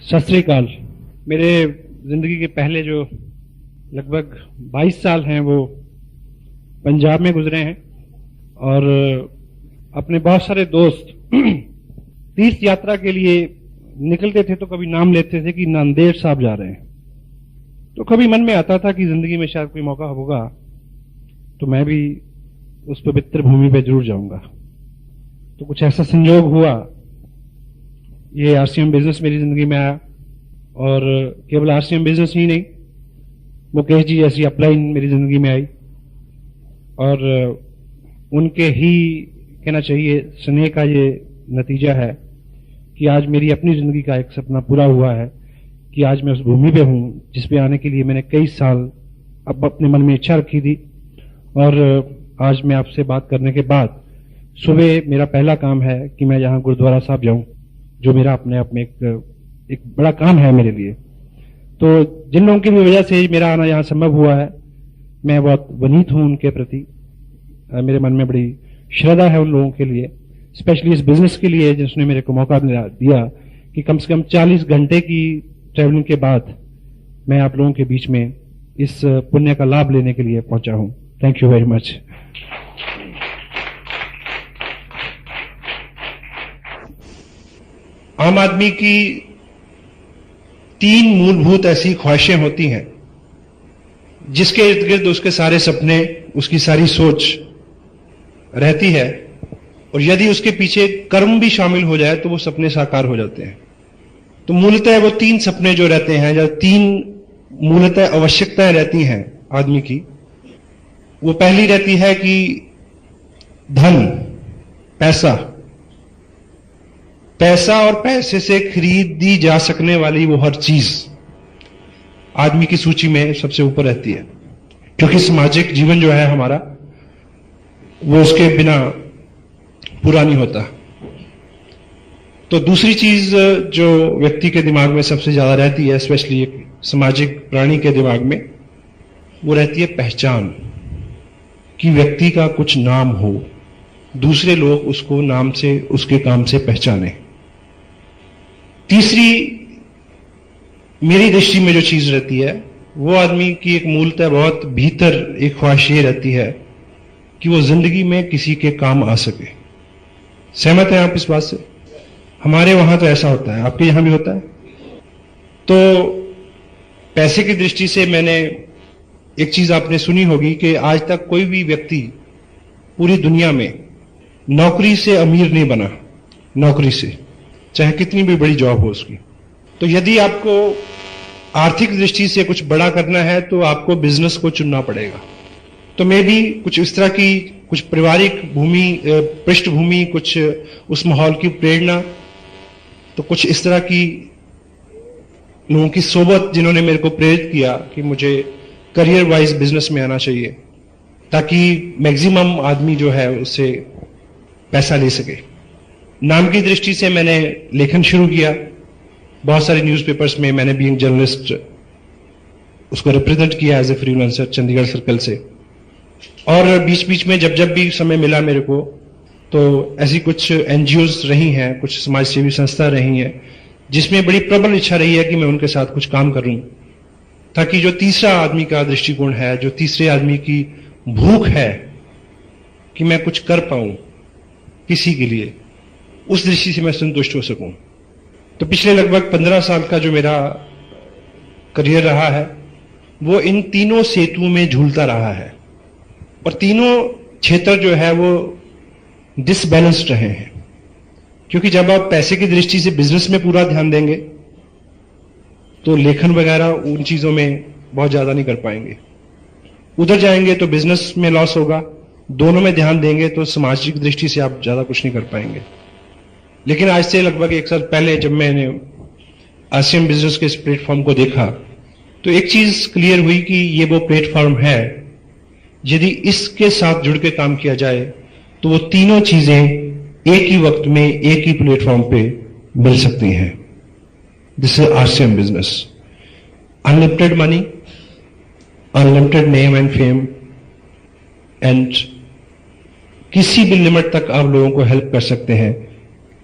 सत श्री अकाल। मेरे जिंदगी के पहले जो लगभग 22 साल हैं वो पंजाब में गुजरे हैं और अपने बहुत सारे दोस्त तीर्थ यात्रा के लिए निकलते थे तो कभी नाम लेते थे कि नांदेड़ साहब जा रहे हैं। तो कभी मन में आता था कि जिंदगी में शायद कोई मौका होगा तो मैं भी उस पवित्र भूमि पे जरूर जाऊंगा। तो कुछ ऐसा संयोग हुआ, ये आरसीएम बिजनेस मेरी जिंदगी में आया और केवल आरसीएम बिजनेस ही नहीं, मुकेश जी जैसी अपलाइन मेरी जिंदगी में आई और उनके ही कहना चाहिए स्नेह का ये नतीजा है कि आज मेरी अपनी जिंदगी का एक सपना पूरा हुआ है कि आज मैं उस भूमि पे हूं जिस पे आने के लिए मैंने कई साल अब अपने मन में इच्छा रखी थी। और आज मैं आपसे बात करने के बाद सुबह मेरा पहला काम है कि मैं यहाँ गुरुद्वारा साहब जाऊं, जो मेरा अपने आप में एक बड़ा काम है मेरे लिए। तो जिन लोगों की भी वजह से मेरा आना यहाँ संभव हुआ है, मैं बहुत वनीत हूं उनके प्रति। मेरे मन में बड़ी श्रद्धा है उन लोगों के लिए, स्पेशली इस बिजनेस के लिए जिसने मेरे को मौका दिया कि कम से कम 40 घंटे की ट्रैवलिंग के बाद मैं आप लोगों के बीच में इस पुण्य का लाभ लेने के लिए पहुंचा हूं। Thank you very much. आम आदमी की 3 मूलभूत ऐसी ख्वाहिशें होती हैं जिसके इर्द गिर्द उसके सारे सपने, उसकी सारी सोच रहती है और यदि उसके पीछे कर्म भी शामिल हो जाए तो वो सपने साकार हो जाते हैं। तो मूलतः वो 3 सपने जो रहते हैं, या 3 मूलतः आवश्यकताएं रहती हैं आदमी की, वो पहली रहती है कि धन, पैसा और पैसे से खरीदी जा सकने वाली वो हर चीज आदमी की सूची में सबसे ऊपर रहती है, क्योंकि सामाजिक जीवन जो है हमारा वो उसके बिना पूरा नहीं होता। तो दूसरी चीज जो व्यक्ति के दिमाग में सबसे ज्यादा रहती है, स्पेशली एक सामाजिक प्राणी के दिमाग में, वो रहती है पहचान, कि व्यक्ति का कुछ नाम हो, दूसरे लोग उसको नाम से, उसके काम से पहचाने। तीसरी मेरी दृष्टि में जो चीज रहती है वो आदमी की एक मूलतः बहुत भीतर एक ख्वाहिश ये रहती है कि वो जिंदगी में किसी के काम आ सके। सहमत हैं आप इस बात से? हमारे वहां तो ऐसा होता है, आपके यहां भी होता है। तो पैसे की दृष्टि से मैंने एक चीज आपने सुनी होगी कि आज तक कोई भी व्यक्ति पूरी दुनिया में नौकरी से अमीर नहीं बना, नौकरी से, चाहे कितनी भी बड़ी जॉब हो उसकी। तो यदि आपको आर्थिक दृष्टि से कुछ बड़ा करना है तो आपको बिजनेस को चुनना पड़ेगा। तो मैं भी कुछ इस तरह की कुछ पारिवारिक पृष्ठभूमि, कुछ उस माहौल की प्रेरणा, तो कुछ इस तरह की लोगों की सोबत जिन्होंने मेरे को प्रेरित किया कि मुझे करियर वाइज बिजनेस में आना चाहिए ताकि मैक्सिमम आदमी जो है उससे पैसा ले सके। नाम की दृष्टि से मैंने लेखन शुरू किया, बहुत सारे न्यूज़पेपर्स में मैंने बीइंग जर्नलिस्ट उसको रिप्रेजेंट किया as a freelancer Chandigarh circle से। और बीच बीच में जब भी समय मिला मेरे को, तो ऐसी कुछ एनजीओज रही हैं, कुछ समाज सेवी संस्था रही हैं जिसमें बड़ी प्रबल इच्छा रही है कि मैं उनके साथ कुछ काम करूं, ताकि जो तीसरा आदमी का दृष्टिकोण है, जो तीसरे आदमी की भूख है कि मैं कुछ कर पाऊं किसी के लिए, उस दृष्टि से मैं संतुष्ट हो सकूं। तो पिछले लगभग 15 साल का जो मेरा करियर रहा है वो इन तीनों सेतुओं में झूलता रहा है और तीनों क्षेत्र जो है वो डिसबैलेंस्ड रहे हैं, क्योंकि जब आप पैसे की दृष्टि से बिजनेस में पूरा ध्यान देंगे तो लेखन वगैरह उन चीजों में बहुत ज्यादा नहीं कर पाएंगे। उधर जाएंगे तो बिजनेस में लॉस होगा, दोनों में ध्यान देंगे तो सामाजिक दृष्टि से आप ज्यादा कुछ नहीं कर पाएंगे। लेकिन आज से लगभग 1 साल पहले जब मैंने आरसीएम बिजनेस के इस प्लेटफॉर्म को देखा तो एक चीज क्लियर हुई कि ये वो प्लेटफॉर्म है, यदि इसके साथ जुड़ के काम किया जाए तो वो तीनों चीजें एक ही वक्त में एक ही प्लेटफॉर्म पे मिल सकती हैं। This is RCM business, unlimited money, unlimited name and fame, and किसी भी लिमिट तक आप लोगों को हेल्प कर सकते हैं,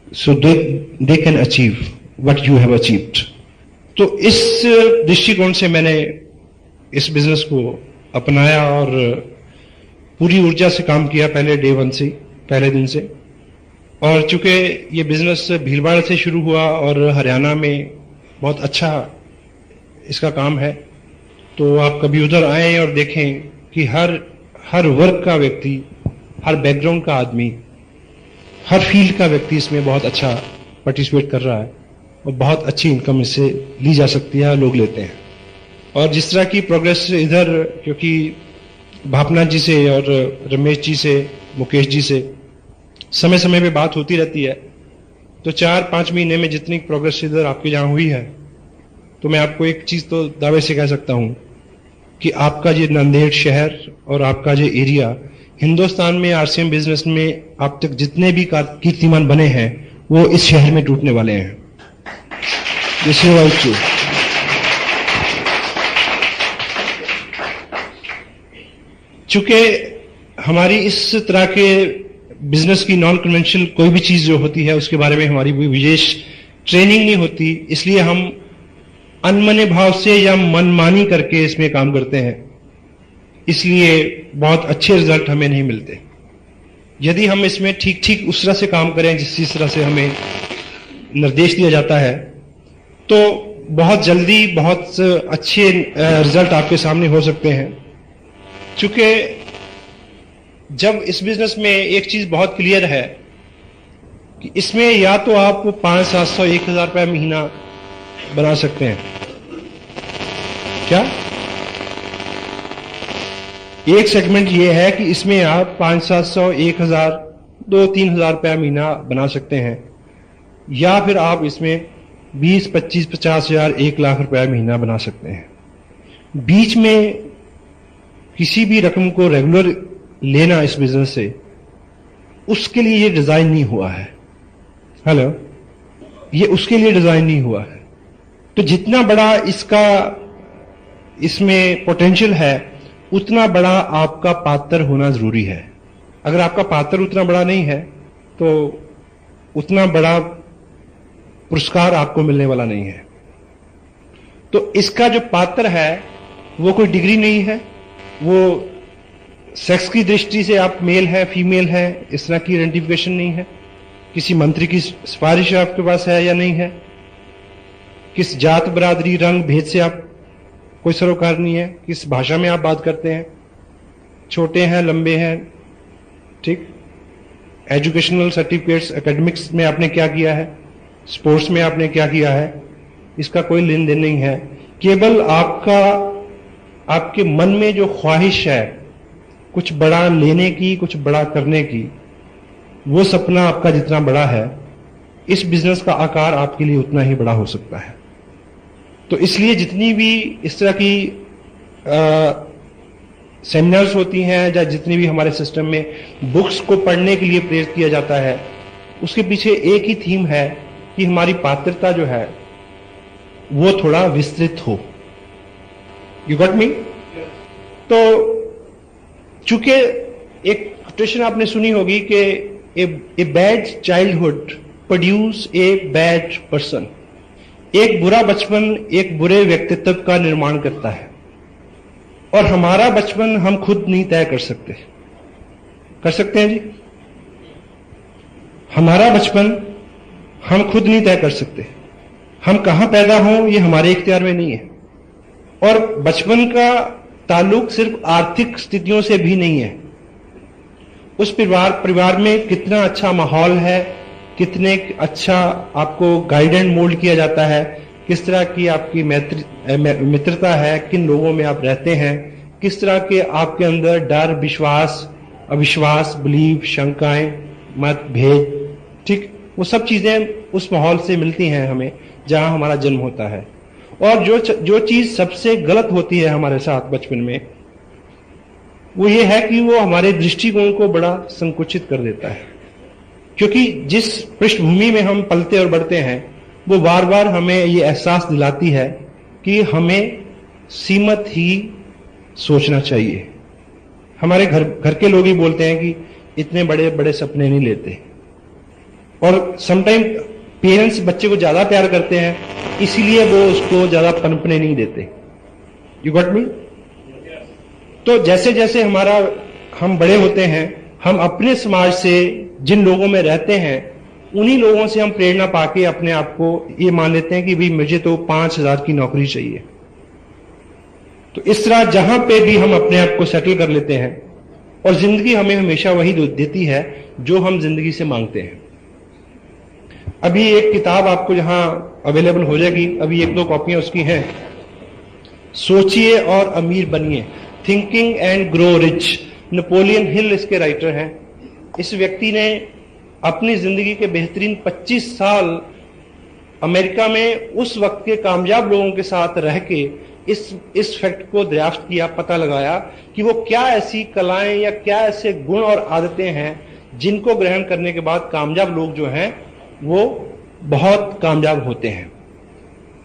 so they can achieve what you have achieved. तो इस दृष्टिकोण से मैंने इस बिजनेस को अपनाया और पूरी ऊर्जा से काम किया पहले डे वन से, पहले दिन से। और चूंकि ये बिजनेस भीलवाड़ा से शुरू हुआ और हरियाणा में बहुत अच्छा इसका काम है, तो आप कभी उधर आएं और देखें कि हर वर्ग का व्यक्ति, हर बैकग्राउंड का आदमी, हर फील्ड का व्यक्ति इसमें बहुत अच्छा पार्टिसिपेट कर रहा है और बहुत अच्छी इनकम इससे ली जा सकती है, लोग लेते हैं। और जिस तरह की प्रोग्रेस इधर, क्योंकि भापना जी से और रमेश जी से, मुकेश जी से समय समय पे बात होती रहती है, तो 4-5 महीने में जितनी प्रोग्रेस इधर आपके जहां हुई है, तो मैं आपको एक चीज तो दावे से कह सकता हूं कि आपका ये नांदेड़ शहर और आपका जो एरिया हिंदुस्तान में आरसीएम बिजनेस में अब तक जितने भी कीर्तिमान बने हैं वो इस शहर में टूटने वाले हैं। दिस इज ऑल्सो चूंकि हमारी इस तरह के बिजनेस की नॉन कन्वेंशनल कोई भी चीज जो होती है उसके बारे में हमारी कोई विशेष ट्रेनिंग नहीं होती, इसलिए हम अनमने भाव से या मनमानी करके इसमें काम करते हैं, इसलिए बहुत अच्छे रिजल्ट हमें नहीं मिलते। यदि हम इसमें ठीक ठीक उस तरह से काम करें जिस तरह से हमें निर्देश दिया जाता है, तो बहुत जल्दी बहुत अच्छे रिजल्ट आपके सामने हो सकते हैं। चूंकि जब इस बिजनेस में एक चीज बहुत क्लियर है कि इसमें या तो आप 500, 700, 1,000 रुपया महीना बना सकते हैं। क्या एक सेगमेंट ये है कि इसमें आप 500, 700, 1,000, 2,000, 3,000 रुपया महीना बना सकते हैं, या फिर आप इसमें 20, 25, 50,000, 1 लाख रुपया महीना बना सकते हैं। बीच में किसी भी रकम को रेगुलर लेना इस बिजनेस से, उसके लिए ये डिजाइन नहीं हुआ है। हेलो, ये उसके लिए डिजाइन नहीं हुआ है। तो जितना बड़ा इसमें पोटेंशियल है, उतना बड़ा आपका पात्र होना जरूरी है। अगर आपका पात्र उतना बड़ा नहीं है, तो उतना बड़ा पुरस्कार आपको मिलने वाला नहीं है। तो इसका जो पात्र है वो कोई डिग्री नहीं है, वो सेक्स की दृष्टि से आप मेल है, फीमेल है, इस तरह की आइडेंटिफिकेशन नहीं है। किसी मंत्री की सिफारिश आपके पास है या नहीं है, किस जात, बरादरी, रंग, भेद से आप कोई सरोकार नहीं है, किस भाषा में आप बात करते हैं, छोटे हैं, लंबे हैं, ठीक, एजुकेशनल सर्टिफिकेट्स, एकेडमिक्स में आपने क्या किया है, स्पोर्ट्स में आपने क्या किया है, इसका कोई लेन देन नहीं है। केवल आपके मन में जो ख्वाहिश है कुछ बड़ा लेने की, कुछ बड़ा करने की, वो सपना आपका जितना बड़ा है, इस बिजनेस का आकार आपके लिए उतना ही बड़ा हो सकता है। तो इसलिए जितनी भी इस तरह की सेमिनार्स होती हैं, या जितनी भी हमारे सिस्टम में बुक्स को पढ़ने के लिए प्रेरित किया जाता है, उसके पीछे एक ही थीम है कि हमारी पात्रता जो है वो थोड़ा विस्तृत हो। You got me? तो चूंकि एक कोटेशन आपने सुनी होगी कि a bad childhood produce a bad person. एक बुरा बचपन एक बुरे व्यक्तित्व का निर्माण करता है, और हमारा बचपन हम खुद नहीं तय कर सकते। कर सकते हैं जी? हमारा बचपन हम खुद नहीं तय कर सकते। हम कहां पैदा हों ये हमारे इख्तियार में नहीं है। और बचपन का ताल्लुक सिर्फ आर्थिक स्थितियों से भी नहीं है। उस परिवार में कितना अच्छा माहौल है, कितने अच्छा आपको गाइड एंड मोल्ड किया जाता है, किस तरह की आपकी मित्रता है, किन लोगों में आप रहते हैं, किस तरह के आपके अंदर डर, विश्वास, अविश्वास, बिलीव, शंकाएं, मत, भेद, ठीक, वो सब चीजें उस माहौल से मिलती हैं हमें जहां हमारा जन्म होता है। और जो चीज सबसे गलत होती है हमारे साथ बचपन में, वो ये है कि वो हमारे दृष्टिकोण को बड़ा संकुचित कर देता है। क्योंकि जिस पृष्ठभूमि में हम पलते और बढ़ते हैं, वो बार बार हमें ये एहसास दिलाती है कि हमें सीमित ही सोचना चाहिए। हमारे घर के लोग ही बोलते हैं कि इतने बड़े बड़े सपने नहीं लेते। और समटाइम पेरेंट्स बच्चे को ज्यादा प्यार करते हैं इसलिए वो उसको ज्यादा पनपने नहीं देते। You got me? तो जैसे जैसे हम बड़े होते हैं, हम अपने समाज से जिन लोगों में रहते हैं उन्हीं लोगों से हम प्रेरणा पाके अपने आप को ये मान लेते हैं कि भाई मुझे तो 5,000 की नौकरी चाहिए। तो इस तरह जहां पे भी हम अपने आप को सेटल कर लेते हैं और जिंदगी हमें हमेशा वही देती है जो हम जिंदगी से मांगते हैं। अभी एक किताब आपको जहां अवेलेबल हो जाएगी, अभी 1-2 कॉपियां उसकी हैं, सोचिए और अमीर बनिए, thinking and grow rich. Napoleon Hill इसके राइटर हैं। इस व्यक्ति ने अपनी जिंदगी के बेहतरीन 25 साल अमेरिका में उस वक्त के कामयाब लोगों के साथ रह के इस फैक्ट को दरियाफ्त किया, पता लगाया कि वो क्या ऐसी कलाएं या क्या ऐसे गुण और आदतें हैं जिनको ग्रहण करने के बाद कामयाब लोग जो हैं वो बहुत कामयाब होते हैं।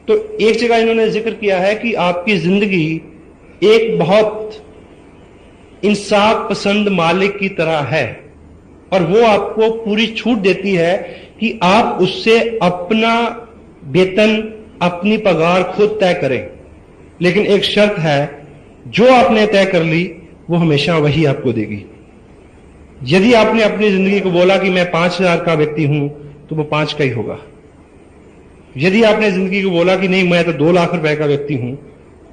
तो एक जगह इन्होंने जिक्र किया है कि आपकी जिंदगी एक बहुत इंसाफ पसंद मालिक की तरह है और वो आपको पूरी छूट देती है कि आप उससे अपना वेतन, अपनी पगार खुद तय करें। लेकिन एक शर्त है, जो आपने तय कर ली वो हमेशा वही आपको देगी। यदि आपने अपनी जिंदगी को बोला कि मैं 5,000 का व्यक्ति हूं तो वो 5 का ही होगा। यदि आपने जिंदगी को बोला कि नहीं मैं तो 2 लाख रुपए का व्यक्ति हूं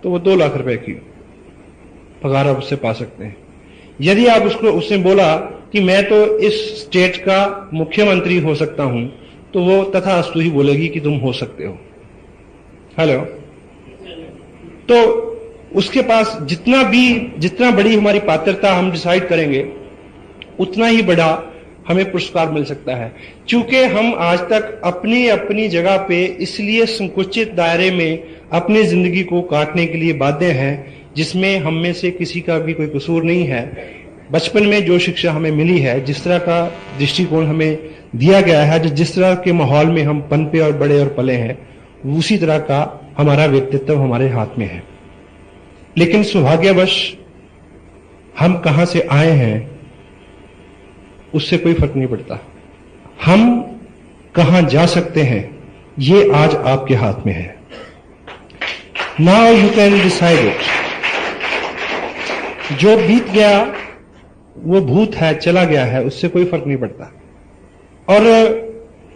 तो वो 2 लाख रुपए की पगार आप उससे पा सकते हैं। यदि आप उसने बोला कि मैं तो इस स्टेट का मुख्यमंत्री हो सकता हूं तो वो तथास्तु ही बोलेगी कि तुम हो सकते हो। हेलो? तो उसके पास जितना बड़ी हमारी पात्रता हम डिसाइड करेंगे उतना ही बड़ा हमें पुरस्कार मिल सकता है। चूंकि हम आज तक अपनी अपनी जगह पे इसलिए संकुचित दायरे में अपनी जिंदगी को काटने के लिए बाध्य हैं जिसमें हम में से किसी का भी कोई कसूर नहीं है। बचपन में जो शिक्षा हमें मिली है, जिस तरह का दृष्टिकोण हमें दिया गया है, जिस तरह के माहौल में हम पनपे और बड़े और पले हैं, उसी तरह का हमारा व्यक्तित्व हमारे हाथ में है। लेकिन सौभाग्यवश हम कहां से आए हैं उससे कोई फर्क नहीं पड़ता। हम कहां जा सकते हैं ये आज आपके हाथ में है। Now you can decide it. जो बीत गया वो भूत है, चला गया है, उससे कोई फर्क नहीं पड़ता। और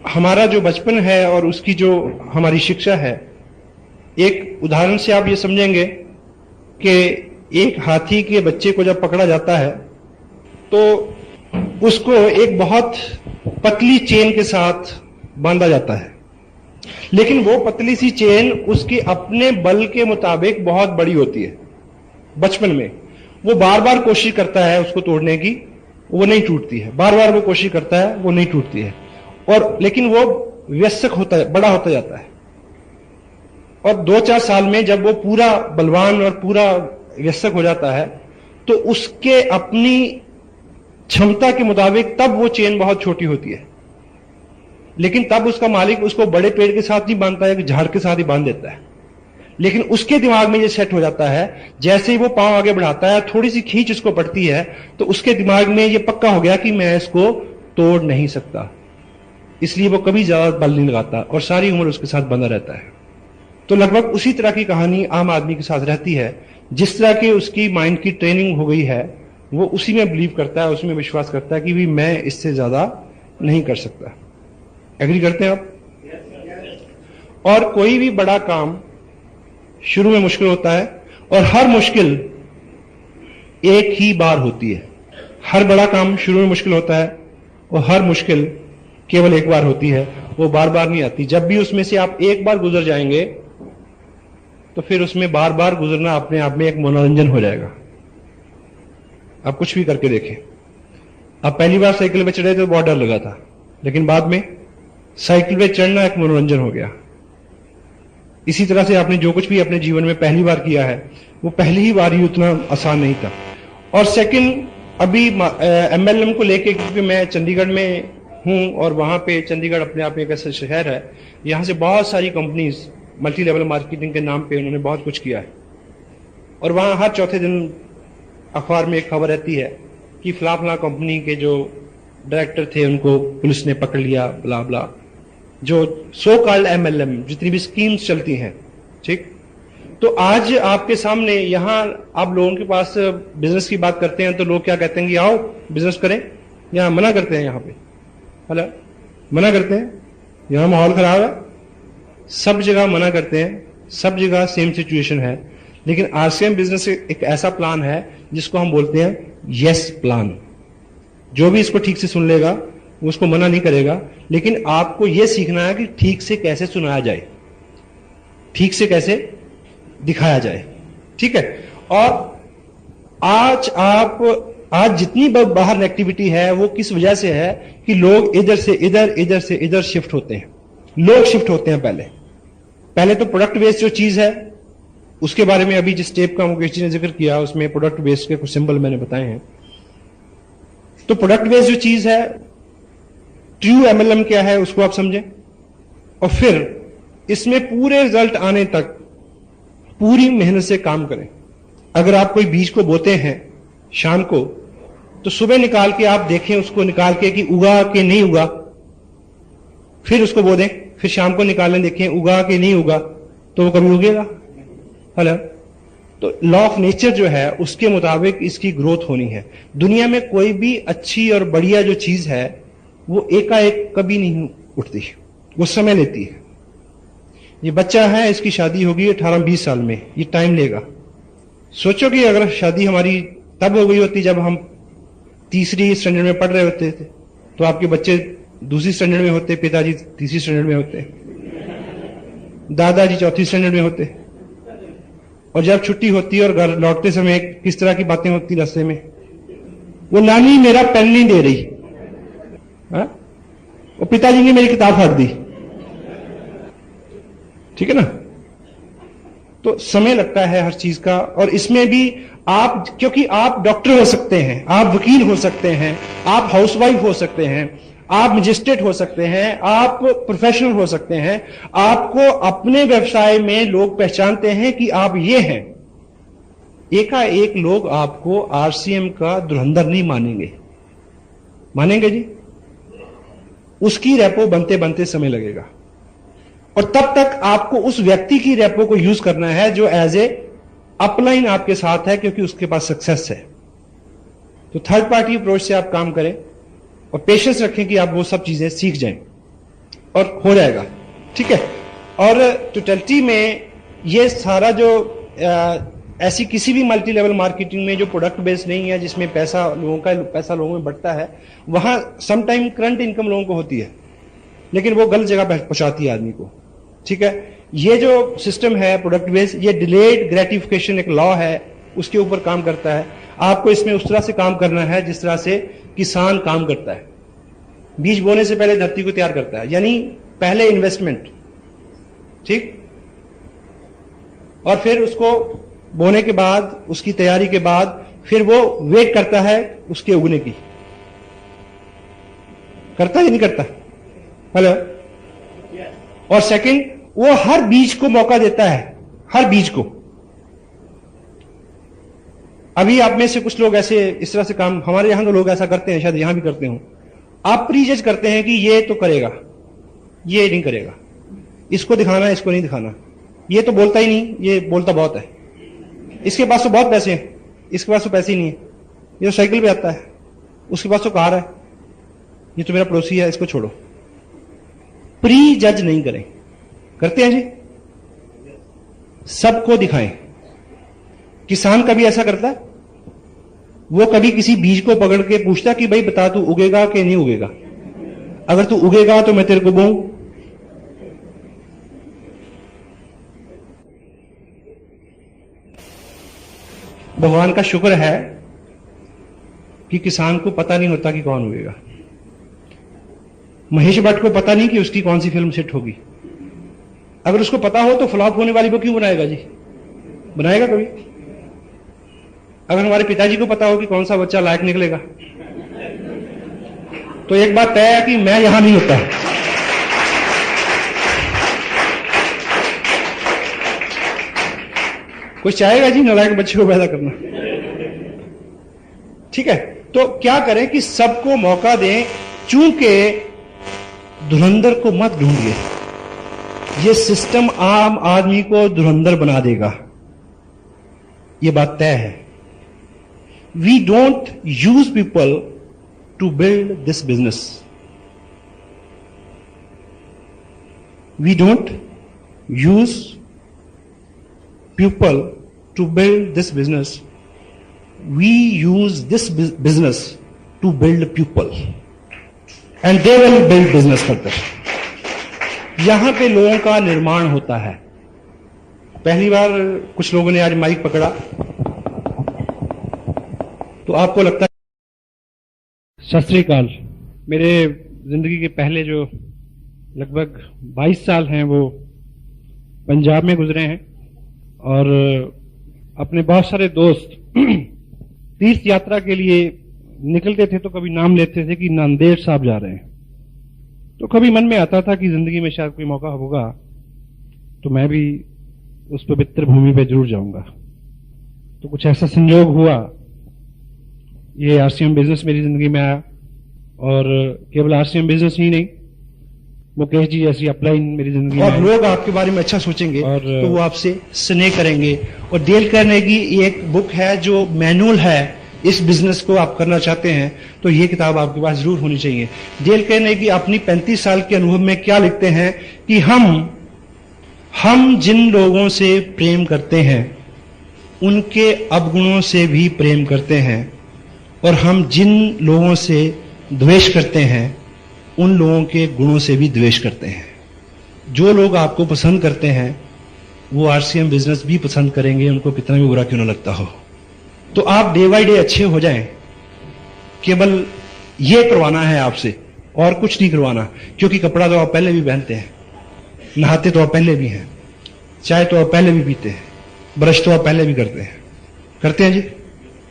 हमारा जो बचपन है और उसकी जो हमारी शिक्षा है, एक उदाहरण से आप ये समझेंगे कि एक हाथी के बच्चे को जब पकड़ा जाता है तो उसको एक बहुत पतली चेन के साथ बांधा जाता है, लेकिन वो पतली सी चेन उसके अपने बल के मुताबिक बहुत बड़ी होती है। बचपन में वो बार बार कोशिश करता है उसको तोड़ने की, वो नहीं टूटती है। बार बार वो कोशिश करता है, वो नहीं टूटती है। और लेकिन वो व्यस्क होता है, बड़ा होता जाता है। और 2-4 साल में जब वो पूरा बलवान और पूरा व्यस्क हो जाता है तो उसके अपनी क्षमता के मुताबिक तब वो चेन बहुत छोटी होती है। लेकिन तब उसका मालिक उसको बड़े पेड़ के साथ नहीं बांधता है, झाड़ के साथ ही बांध देता है। लेकिन उसके दिमाग में ये सेट हो जाता है, जैसे ही वो पांव आगे बढ़ाता है, थोड़ी सी खींच उसको पड़ती है तो उसके दिमाग में ये पक्का हो गया कि मैं इसको तोड़ नहीं सकता। इसलिए वो कभी ज्यादा बल नहीं लगाता और सारी उम्र उसके साथ बंधा रहता है। तो लगभग उसी तरह की कहानी आम आदमी के साथ रहती है। जिस तरह की उसकी माइंड की ट्रेनिंग हो गई है वो उसी में बिलीव करता है, उसी में विश्वास करता है कि भी मैं इससे ज्यादा नहीं कर सकता। एग्री करते हैं आप? और कोई भी बड़ा काम शुरू में मुश्किल होता है और हर मुश्किल एक ही बार होती है। हर बड़ा काम शुरू में मुश्किल होता है और हर मुश्किल केवल एक बार होती है, वो बार बार नहीं आती। जब भी उसमें से आप एक बार गुजर जाएंगे तो फिर उसमें बार बार गुजरना अपने आप में एक मनोरंजन हो जाएगा। आप कुछ भी करके देखें। आप पहली बार साइकिल पे चढ़े तो बहुत डर लगा था, लेकिन बाद में साइकिल पे चढ़ना एक मनोरंजन हो गया। इसी तरह से आपने जो कुछ भी अपने जीवन में पहली बार किया है वो पहली ही बार ही उतना आसान नहीं था। और सेकंड, अभी MLM को लेके, क्योंकि मैं चंडीगढ़ में हूं और वहां पे चंडीगढ़ अपने आप में एक ऐसा शहर है, यहां से बहुत सारी कंपनीज मल्टी लेवल मार्केटिंग के नाम पे उन्होंने बहुत कुछ किया है। और वहां हर चौथे दिन अखबार में एक खबर रहती है कि फला फला कंपनी के जो डायरेक्टर थे उनको पुलिस ने पकड़ लिया, ब्ला ब्ला। जो सो कॉल्ड MLM, जितनी भी स्कीम्स चलती हैं, ठीक। तो आज आपके सामने यहां आप लोगों के पास बिजनेस की बात करते हैं तो लोग क्या कहते हैं कि आओ बिजनेस करें, यहां मना करते हैं, यहां पे हेलो मना करते हैं, यहां माहौल खराब है, सब जगह मना करते हैं, सब जगह सेम सिचुएशन है। लेकिन RCM बिजनेस एक ऐसा प्लान है जिसको हम बोलते हैं यस प्लान। जो भी इसको ठीक से सुन लेगा वो उसको मना नहीं करेगा, लेकिन आपको यह सीखना है कि ठीक से कैसे सुनाया जाए, ठीक से कैसे दिखाया जाए, ठीक है। और आज जितनी बाहर एक्टिविटी है वो किस वजह से है कि लोग इधर से इधर, इधर से इधर शिफ्ट होते हैं, लोग शिफ्ट होते हैं। पहले तो प्रोडक्ट बेस्ड जो चीज है उसके बारे में अभी जिस स्टेप का मुकेश जी ने जिक्र किया उसमें प्रोडक्ट बेस्ड के कुछ सिंबल मैंने बताए हैं। तो प्रोडक्ट बेस्ड जो चीज है, ट्रू MLM क्या है उसको आप समझें, और फिर इसमें पूरे रिजल्ट आने तक पूरी मेहनत से काम करें। अगर आप कोई बीज को बोते हैं शाम को, तो सुबह निकाल के आप देखें उसको, निकाल के कि उगा के नहीं उगा, फिर उसको बो दें, फिर शाम को निकालें, देखें उगा के नहीं उगा, तो वो कभी उगेगा। हेलो, तो लॉ ऑफ नेचर जो है उसके मुताबिक इसकी ग्रोथ होनी है। दुनिया में कोई भी अच्छी और बढ़िया जो चीज है वो एकाएक कभी नहीं उठती, वो समय लेती है। ये बच्चा है, इसकी शादी होगी 18-20 साल में, ये टाइम लेगा। सोचो कि अगर शादी हमारी तब हो गई होती जब हम तीसरी स्टैंडर्ड में पढ़ रहे होते थे, तो आपके बच्चे दूसरी स्टैंडर्ड में होते, पिताजी तीसरी स्टैंडर्ड में होते, दादाजी चौथी स्टैंडर्ड में होते, और जब छुट्टी होती और घर लौटते समय किस तरह की बातें होती रास्ते में, वो नानी मेरा पेन नहीं दे रही, वो पिताजी ने मेरी किताब फाड़ दी, ठीक है ना। तो समय लगता है हर चीज का, और इसमें भी आप, क्योंकि आप डॉक्टर हो सकते हैं, आप वकील हो सकते हैं, आप हाउसवाइफ हो सकते हैं, आप मजिस्ट्रेट हो सकते हैं, आप प्रोफेशनल हो सकते हैं, आपको अपने व्यवसाय में लोग पहचानते हैं कि आप ये हैं। एकाएक लोग आपको RCM का धुरंधर नहीं मानेंगे, मानेंगे जी? उसकी रेपो बनते बनते समय लगेगा, और तब तक आपको उस व्यक्ति की रेपो को यूज करना है जो एज ए अपलाइन आपके साथ है, क्योंकि उसके पास सक्सेस है। तो थर्ड पार्टी अप्रोच से आप काम करें और पेशेंस रखें कि आप वो सब चीजें सीख जाएं, और हो जाएगा, ठीक है। और टोटलिटी में ये सारा जो ऐसी किसी भी मल्टी लेवल मार्केटिंग में जो प्रोडक्ट बेस्ड नहीं है, जिसमें पैसा लोगों में बढ़ता है, वहां समटाइम करंट इनकम लोगों को होती है, लेकिन वो गलत जगह पहुंचाती है आदमी को, ठीक है। ये जो सिस्टम है प्रोडक्ट बेस्ड, ये डिलेड ग्रेटिफिकेशन एक लॉ है, उसके ऊपर काम करता है। आपको इसमें उस तरह से काम करना है जिस तरह से किसान काम करता है। बीज बोने से पहले धरती को तैयार करता है, यानी पहले इन्वेस्टमेंट, ठीक, और फिर उसको बोने के बाद, उसकी तैयारी के बाद, फिर वो वेट करता है उसके उगने की। करता है या नहीं करता? हेलो। और सेकंड, वो हर बीज को मौका देता है, हर बीज को। अभी आप में से कुछ लोग ऐसे इस तरह से काम, हमारे यहां तो लोग ऐसा करते हैं, शायद यहां भी करते हो, आप प्रीजज करते हैं कि ये तो करेगा, ये नहीं करेगा, इसको दिखाना, इसको नहीं दिखाना, ये तो बोलता ही नहीं, ये बोलता बहुत है, इसके पास तो बहुत पैसे हैं, इसके पास तो पैसे ही नहीं है, ये तो साइकिल पे आता है, उसके पास तो कार है, ये तो मेरा पड़ोसी है, इसको छोड़ो। प्री जज नहीं करें। करते हैं जी? सबको दिखाएं। किसान कभी ऐसा करता है? वो कभी किसी बीज को पकड़ के पूछता कि भाई बता तू उगेगा कि नहीं उगेगा, अगर तू उगेगा तो मैं तेरे को बोऊं। भगवान का शुक्र है कि किसान को पता नहीं होता कि कौन उगेगा। महेश भट्ट को पता नहीं कि उसकी कौन सी फिल्म सेट होगी। अगर उसको पता हो तो फ्लॉप होने वाली को क्यों बनाएगा जी? बनाएगा कभी? अगर हमारे पिताजी को पता हो कि कौन सा बच्चा लायक निकलेगा, तो एक बात तय है कि मैं यहां नहीं होता। कोई चाहेगा जी नालायक बच्चे को पैदा करना? ठीक है, तो क्या करें कि सबको मौका दें। चूंकि धुरंधर को मत ढूंढिए। ये सिस्टम आम आदमी को धुरंधर बना देगा, ये बात तय है। We don't use people to build this business. We don't use people to build this business. We use this business to build people and they will build business further. यहां पे लोगों का निर्माण होता है। पहली बार कुछ लोगों ने आज माइक पकड़ा तो आपको लगता है। सत श्री अकाल। मेरे जिंदगी के पहले जो लगभग 22 साल हैं वो पंजाब में गुजरे हैं और अपने बहुत सारे दोस्त तीर्थ यात्रा के लिए निकलते थे तो कभी नाम लेते थे कि नांदेड़ साहब जा रहे हैं। तो कभी मन में आता था कि जिंदगी में शायद कोई मौका होगा तो मैं भी उस पवित्र भूमि पे जरूर जाऊंगा। तो कुछ ऐसा संयोग हुआ, ये आरसीएम बिजनेस मेरी जिंदगी में आया और केवल आरसीएम बिजनेस ही नहीं, मुकेश जी जैसी अपलाइन मेरी जिंदगी में और लोग आपके बारे में अच्छा सोचेंगे और तो वो आपसे स्नेह करेंगे। और डेल कार्नेगी की एक बुक है जो मैनुअल है, इस बिजनेस को आप करना चाहते हैं तो ये किताब आपके पास जरूर होनी चाहिए। डेल कार्नेगी अपनी 35 साल के अनुभव में क्या लिखते हैं कि हम जिन लोगों से प्रेम करते हैं उनके अवगुणों से भी प्रेम करते हैं, और हम जिन लोगों से द्वेष करते हैं उन लोगों के गुणों से भी द्वेष करते हैं। जो लोग आपको पसंद करते हैं वो आरसीएम बिजनेस भी पसंद करेंगे, उनको कितना भी बुरा क्यों ना लगता हो। तो आप डे बाय डे अच्छे हो जाएं, केवल ये करवाना है आपसे और कुछ नहीं करवाना। क्योंकि कपड़ा तो आप पहले भी पहनते हैं, नहाते तो आप पहले भी हैं, चाय तो आप पहले भी पीते हैं, ब्रश तो आप पहले भी करते हैं जी।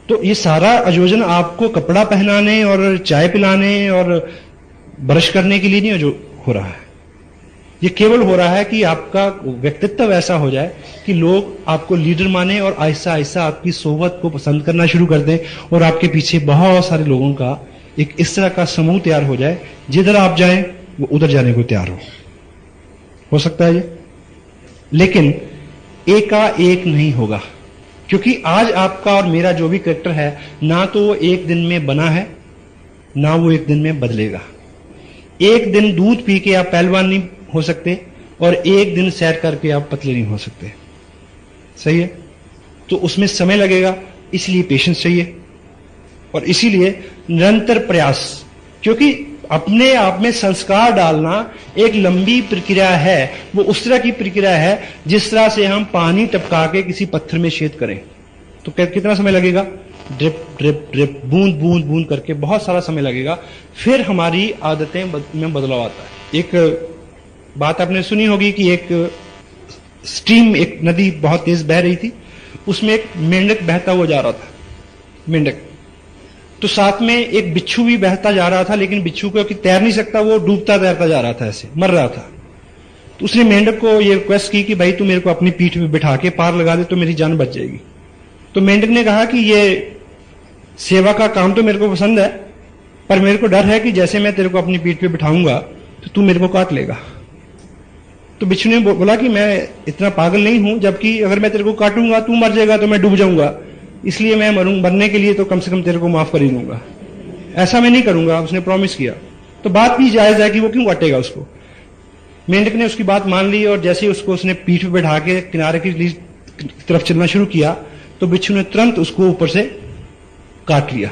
तो ये सारा आयोजन आपको कपड़ा पहनाने और चाय पिलाने और ब्रश करने के लिए नहीं जो हो रहा है। ये केवल हो रहा है कि आपका व्यक्तित्व ऐसा हो जाए कि लोग आपको लीडर माने और आहिस्ता आहिस्ता आपकी सोहबत को पसंद करना शुरू कर दें और आपके पीछे बहुत सारे लोगों का एक इस तरह का समूह तैयार हो जाए, जिधर आप जाएं वो उधर जाने को तैयार हो सकता है ये। लेकिन एकाएक नहीं होगा, क्योंकि आज आपका और मेरा जो भी कैरेक्टर है ना तो वो एक दिन में बना है ना वो एक दिन में बदलेगा। एक दिन दूध पी के आप पहलवान नहीं हो सकते और एक दिन सैर करके आप पतले नहीं हो सकते, सही है। तो उसमें समय लगेगा, इसलिए पेशेंस चाहिए और इसीलिए निरंतर प्रयास। क्योंकि अपने आप में संस्कार डालना एक लंबी प्रक्रिया है, वो उस तरह की प्रक्रिया है जिस तरह से हम पानी टपका के किसी पत्थर में छेद करें। तो कितना समय लगेगा? ड्रिप ड्रिप ड्रिप, बूंद बूंद बूंद करके बहुत सारा समय लगेगा, फिर हमारी आदतें में बदलाव आता है। एक बात आपने सुनी होगी कि एक स्ट्रीम, एक नदी बहुत तेज बह रही थी, उसमें एक मेंढक बहता हुआ जा रहा था, मेंढक। तो साथ में एक बिच्छू भी बहता जा रहा था, लेकिन बिच्छू क्योंकि तैर नहीं सकता वो डूबता तैरता जा रहा था, ऐसे मर रहा था। तो उसने मेंढक को ये रिक्वेस्ट की कि भाई तू मेरे को अपनी पीठ पे बिठा के पार लगा दे तो मेरी जान बच जाएगी। तो मेंढक ने कहा कि ये सेवा का काम तो मेरे को पसंद है, पर मेरे को डर है कि जैसे मैं तेरे को अपनी पीठ पे बिठाऊंगा तो तू मेरे को काट लेगा। तो बिच्छू ने बोला कि मैं इतना पागल नहीं हूं, जबकि अगर मैं तेरे को काटूंगा तू मर जाएगा तो मैं डूब जाऊंगा, इसलिए मैं मरने के लिए तो कम से कम तेरे को माफ कर ही दूंगा, ऐसा मैं नहीं करूंगा। उसने प्रॉमिस किया। तो बात भी जायज है कि वो क्यों काटेगा उसको। मेंढक ने उसकी बात मान ली और जैसे ही उसको उसने पीठ पे बैठा के किनारे की तरफ चलना शुरू किया तो बिच्छू ने तुरंत उसको ऊपर से काट लिया।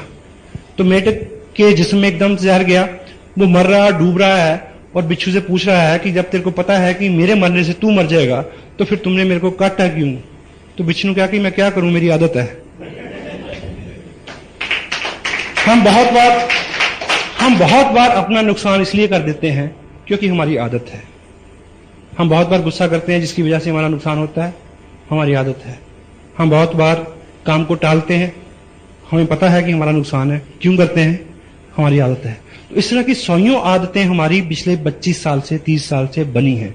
तो मेंढक के जिस्म में एकदम जहर गया, वो मर रहा, डूब रहा है और बिच्छू से पूछ रहा है कि जब तेरे को पता है कि मेरे मरने से तू मर जाएगा तो फिर तुमने मेरे को काटा क्यों? तो बिच्छू ने कहा कि मैं क्या करूं, मेरी आदत है। हम बहुत बार अपना नुकसान इसलिए कर देते हैं क्योंकि हमारी आदत है। हम बहुत बार गुस्सा करते हैं जिसकी वजह से हमारा नुकसान होता है, हमारी आदत है। हम बहुत बार काम को टालते हैं, हमें पता है कि हमारा नुकसान है, क्यों करते हैं? हमारी आदत है। तो इस तरह की सौयों आदतें हमारी पिछले 25 साल से 30 साल से बनी हैं।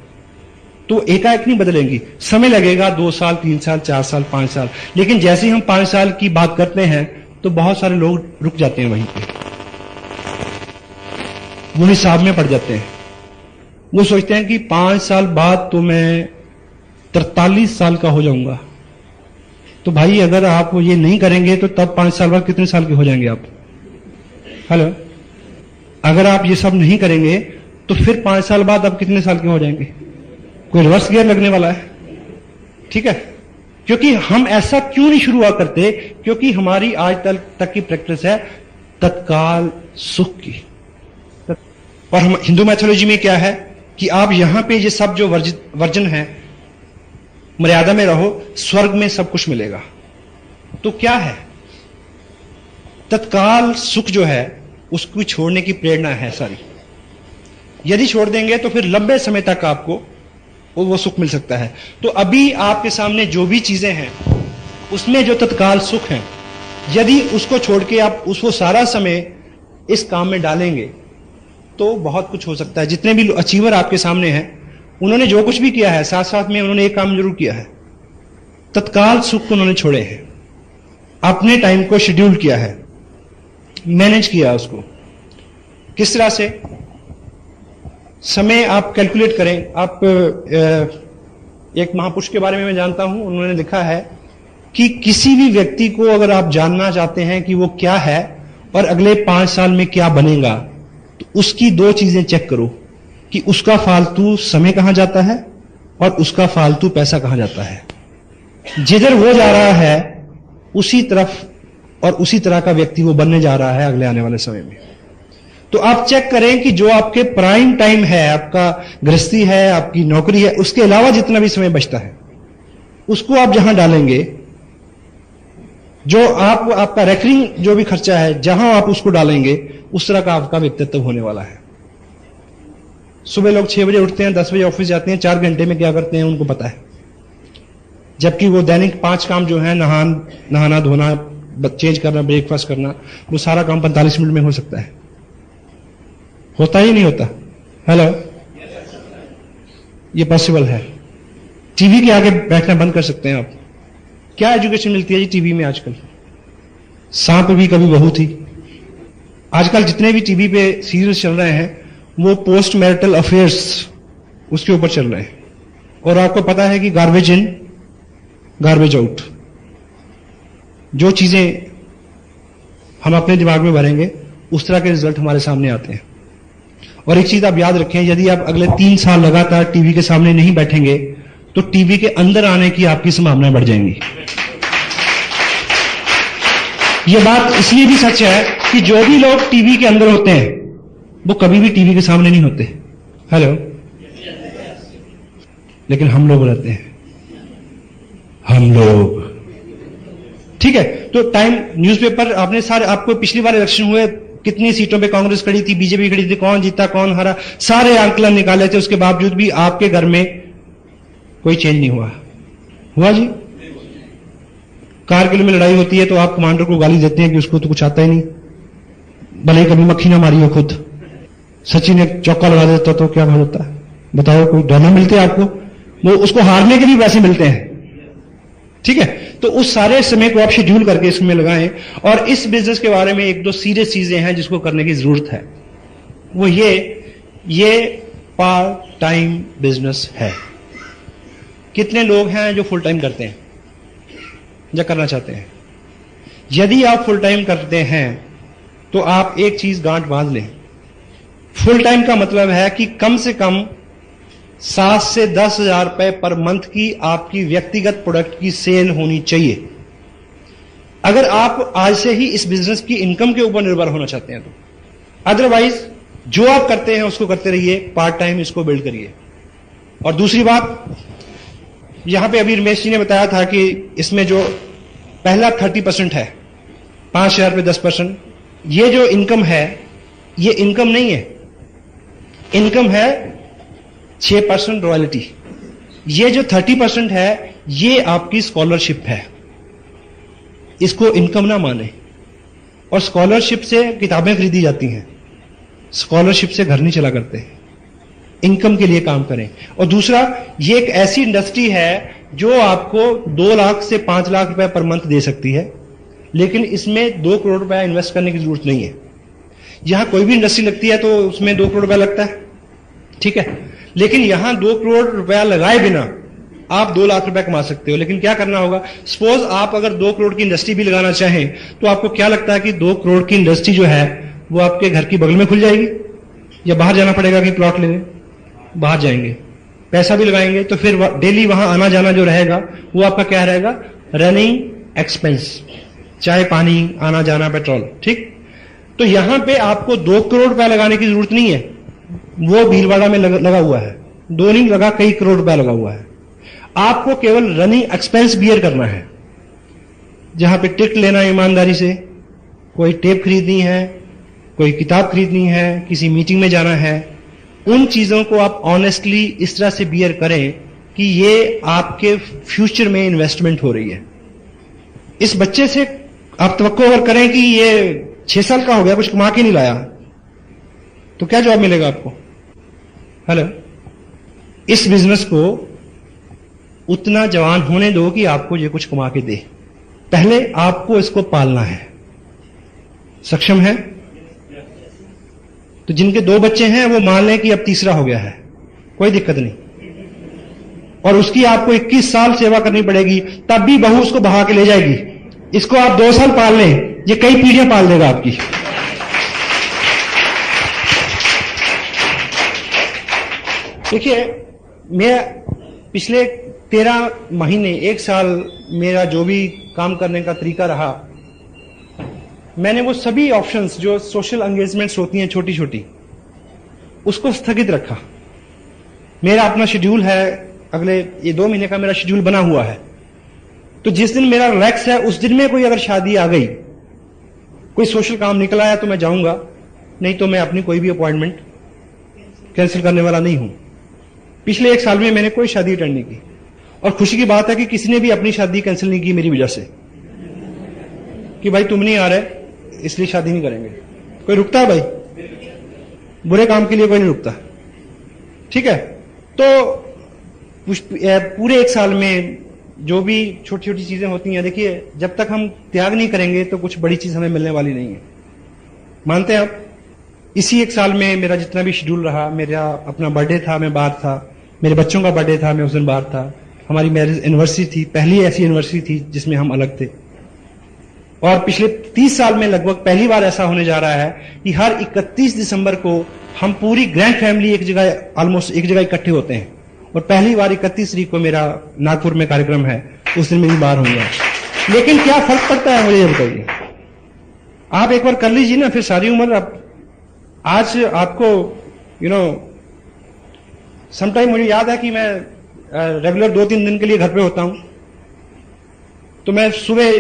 तो एकाएक नहीं बदलेंगी, समय लगेगा, 2 साल 3 साल 4 साल 5 साल। लेकिन जैसे ही हम 5 साल की बात करते हैं तो बहुत सारे लोग रुक जाते हैं, वहीं पे वो हिसाब में पड़ जाते हैं। वो सोचते हैं कि 5 साल बाद तो मैं 43 साल का हो जाऊंगा। तो भाई अगर आप ये नहीं करेंगे तो तब 5 साल बाद कितने साल के हो जाएंगे आप? हेलो, अगर आप ये सब नहीं करेंगे तो फिर 5 साल बाद आप कितने साल के हो जाएंगे? कोई रिवर्स गियर लगने वाला है। ठीक है, क्योंकि हम ऐसा क्यों नहीं शुरुआत करते? क्योंकि हमारी आज तक की प्रैक्टिस है तत्काल सुख की। और हम हिंदू मैथोलॉजी में क्या है कि आप यहां पे ये सब जो वर्जन है, मर्यादा में रहो, स्वर्ग में सब कुछ मिलेगा। तो क्या है? तत्काल सुख जो है उसको छोड़ने की प्रेरणा है सारी। यदि छोड़ देंगे तो फिर लंबे समय तक आपको वो सुख मिल सकता है। तो अभी आपके सामने जो भी चीजें हैं उसमें जो तत्काल सुख है, यदि उसको छोड़ के आप उसको सारा समय इस काम में डालेंगे तो बहुत कुछ हो सकता है। जितने भी अचीवर आपके सामने हैं उन्होंने जो कुछ भी किया है, साथ साथ में उन्होंने एक काम जरूर किया है, तत्काल सुख को उन्होंने छोड़े हैं, अपने टाइम को शेड्यूल किया है, मैनेज किया उसको। किस तरह से? समय आप कैलकुलेट करें। आप एक महापुरुष के बारे में मैं जानता हूं, उन्होंने लिखा है कि किसी भी व्यक्ति को अगर आप जानना चाहते हैं कि वो क्या है और अगले 5 साल में क्या बनेगा, तो उसकी 2 चीजें चेक करो कि उसका फालतू समय कहां जाता है और उसका फालतू पैसा कहां जाता है। जिधर वो जा रहा है उसी तरफ और उसी तरह का व्यक्ति वो बनने जा रहा है अगले आने वाले समय में। तो आप चेक करें कि जो आपके प्राइम टाइम है, आपका गृहस्थी है, आपकी नौकरी है, उसके अलावा जितना भी समय बचता है उसको आप जहां डालेंगे, जो आपका रेकरिंग जो भी खर्चा है, जहां आप उसको डालेंगे उस तरह का आपका व्यक्तित्व होने वाला है। सुबह लोग 6 बजे उठते हैं, 10 बजे ऑफिस जाते हैं, 4 घंटे में क्या करते हैं उनको पता है। जबकि वो दैनिक 5 काम जो है, नहाना धोना, चेंज करना, ब्रेकफास्ट करना, वो सारा काम 45 मिनट में हो सकता है। होता ही नहीं होता? हेलो, ये पॉसिबल है। टीवी के आगे बैठना बंद कर सकते हैं आप। क्या एजुकेशन मिलती है जी टीवी में आजकल? सांप भी कभी बहू थी। आजकल जितने भी टीवी पे सीरियल्स चल रहे हैं वो पोस्ट मैरिटल अफेयर्स उसके ऊपर चल रहे हैं। और आपको पता है कि गार्बेज इन गार्बेज आउट, जो चीजें हम अपने दिमाग में भरेंगे उस तरह के रिजल्ट हमारे सामने आते हैं। और एक चीज आप याद रखें, यदि आप अगले 3 साल लगातार टीवी के सामने नहीं बैठेंगे तो टीवी के अंदर आने की आपकी संभावनाएं बढ़ जाएंगी। यह बात इसलिए भी सच है कि जो भी लोग टीवी के अंदर होते हैं वो कभी भी टीवी के सामने नहीं होते। हेलो, लेकिन हम लोग रहते हैं, हम लोग। ठीक है, तो टाइम न्यूज़पेपर आपने सारे, आपको पिछली बार इलेक्शन हुए कितनी सीटों पे कांग्रेस खड़ी थी, बीजेपी खड़ी थी, कौन जीता कौन हारा, सारे आंकलन निकाले थे। उसके बावजूद भी आपके घर में कोई चेंज नहीं हुआ जी? कारगिल में लड़ाई होती है तो आप कमांडर को गाली देते हैं कि उसको तो कुछ आता ही नहीं, भले ही कभी मक्खी ना मारी हो खुद। सचिन एक चौका लगा देता तो क्या होता है बताओ? कोई डर मिलते आपको? वो उसको हारने के भी पैसे मिलते हैं। ठीक है, तो उस सारे समय को आप शेड्यूल करके इसमें लगाएं। और इस बिजनेस के बारे में 1-2 सीरियस चीजें हैं जिसको करने की जरूरत है। वो ये पार्ट टाइम बिजनेस है। कितने लोग हैं जो फुल टाइम करते हैं या करना चाहते हैं? यदि आप फुल टाइम करते हैं तो आप एक चीज गांठ बांध लें, फुल टाइम का मतलब है कि कम से कम 7 से 10 हजार रुपए पर मंथ की आपकी व्यक्तिगत प्रोडक्ट की सेल होनी चाहिए। अगर आप आज से ही इस बिजनेस की इनकम के ऊपर निर्भर होना चाहते हैं तो, अदरवाइज जो आप करते हैं उसको करते रहिए, पार्ट टाइम इसको बिल्ड करिए। और दूसरी बात, यहां पे अभी रमेश जी ने बताया था कि इसमें जो पहला 30% है, 5,000 रुपए 10%, ये जो इनकम है ये इनकम नहीं है, इनकम है 6% रॉयल्टी। ये जो 30% है ये आपकी स्कॉलरशिप है, इसको इनकम ना माने। और स्कॉलरशिप से किताबें खरीदी जाती हैं, स्कॉलरशिप से घर नहीं चला करते। इनकम के लिए काम करें। और दूसरा, ये एक ऐसी इंडस्ट्री है जो आपको 2 लाख से 5 लाख रुपए पर मंथ दे सकती है, लेकिन इसमें 2 करोड़ रुपया इन्वेस्ट करने की जरूरत नहीं है। यहां कोई भी इंडस्ट्री लगती है तो उसमें 2 करोड़ रुपया लगता है, ठीक है। लेकिन यहां 2 करोड़ रुपया लगाए बिना आप 2 लाख रुपया कमा सकते हो। लेकिन क्या करना होगा, सपोज आप अगर 2 करोड़ की इंडस्ट्री भी लगाना चाहें, तो आपको क्या लगता है कि 2 करोड़ की इंडस्ट्री जो है वो आपके घर की बगल में खुल जाएगी, या बाहर जाना पड़ेगा कि प्लॉट लेने? बाहर जाएंगे, पैसा भी लगाएंगे, तो फिर डेली वहां आना जाना जो रहेगा वो आपका क्या रहेगा, रनिंग एक्सपेंस, चाहे पानी, आना जाना, पेट्रोल। ठीक, तो यहां पे आपको 2 करोड़ रुपया लगाने की जरूरत नहीं है, वो भीलवाड़ा में लगा हुआ है, 2 नहीं लगा, कई करोड़ रुपया लगा हुआ है। आपको केवल रनिंग एक्सपेंस बियर करना है, जहां पे टिकट लेना है ईमानदारी से, कोई टेप खरीदनी है, कोई किताब खरीदनी है, किसी मीटिंग में जाना है, उन चीजों को आप ऑनेस्टली इस तरह से बियर करें कि ये आपके फ्यूचर में इन्वेस्टमेंट हो रही है। इस बच्चे से आप तवक्को अगर करें कि ये 6 साल का हो गया, कुछ कमा के नहीं लाया, तो क्या जवाब मिलेगा आपको? हेलो, इस बिजनेस को उतना जवान होने दो कि आपको ये कुछ कमा के दे। पहले आपको इसको पालना है। सक्षम है? तो जिनके 2 बच्चे हैं वो मान लें कि अब तीसरा हो गया है, कोई दिक्कत नहीं, और उसकी आपको 21 साल सेवा करनी पड़ेगी, तब भी बहू उसको बहा के ले जाएगी। इसको आप 2 साल पाल लें, ये कई पीढ़ियां पाल देगा आपकी। देखिए, मैं पिछले 13 महीने, 1 साल मेरा जो भी काम करने का तरीका रहा, मैंने वो सभी ऑप्शंस जो सोशल एंगेजमेंट्स होती हैं छोटी छोटी, उसको स्थगित रखा। मेरा अपना शेड्यूल है, अगले ये 2 महीने का मेरा शेड्यूल बना हुआ है। तो जिस दिन मेरा रिलैक्स है, उस दिन में कोई अगर शादी आ गई, कोई सोशल काम निकल आया, तो मैं जाऊंगा, नहीं तो मैं अपनी कोई भी अपॉइंटमेंट कैंसिल करने वाला नहीं हूं। पिछले 1 साल में मैंने कोई शादी अटेंड नहीं की, और खुशी की बात है कि किसी ने भी अपनी शादी कैंसिल नहीं की मेरी वजह से, कि भाई तुम नहीं आ रहे इसलिए शादी नहीं करेंगे। कोई रुकता है भाई? बुरे काम के लिए कोई नहीं रुकता। ठीक है, तो पूरे 1 साल में जो भी छोटी छोटी चीजें होती हैं, देखिए, जब तक हम त्याग नहीं करेंगे तो कुछ बड़ी चीज हमें मिलने वाली नहीं है। मानते हैं आप? इसी 1 साल में मेरा जितना भी शेड्यूल रहा, मेरा अपना बर्थडे था, मैं बाहर था, मेरे बच्चों का बर्थडे था, मैं उस दिन बाहर था, हमारी मैरिज एनिवर्सरी थी, पहली ऐसी एनिवर्सरी थी जिसमें हम अलग थे, और पिछले 30 साल में लगभग पहली बार ऐसा होने जा रहा है कि हर 31 दिसंबर को हम पूरी ग्रैंड फैमिली एक जगह, ऑलमोस्ट एक जगह इकट्ठे होते हैं, और पहली बार 31 तारीख को मेरा नागपुर में कार्यक्रम है, उस दिन मेरी बाहर हुई है। लेकिन क्या फर्क पड़ता है मुझे ये बताइए? आप एक बार कर लीजिए ना, फिर सारी उम्र आप, आज आपको समटाइम मुझे याद है कि मैं रेगुलर 2-3 दिन के लिए घर पे होता हूं, तो मैं सुबह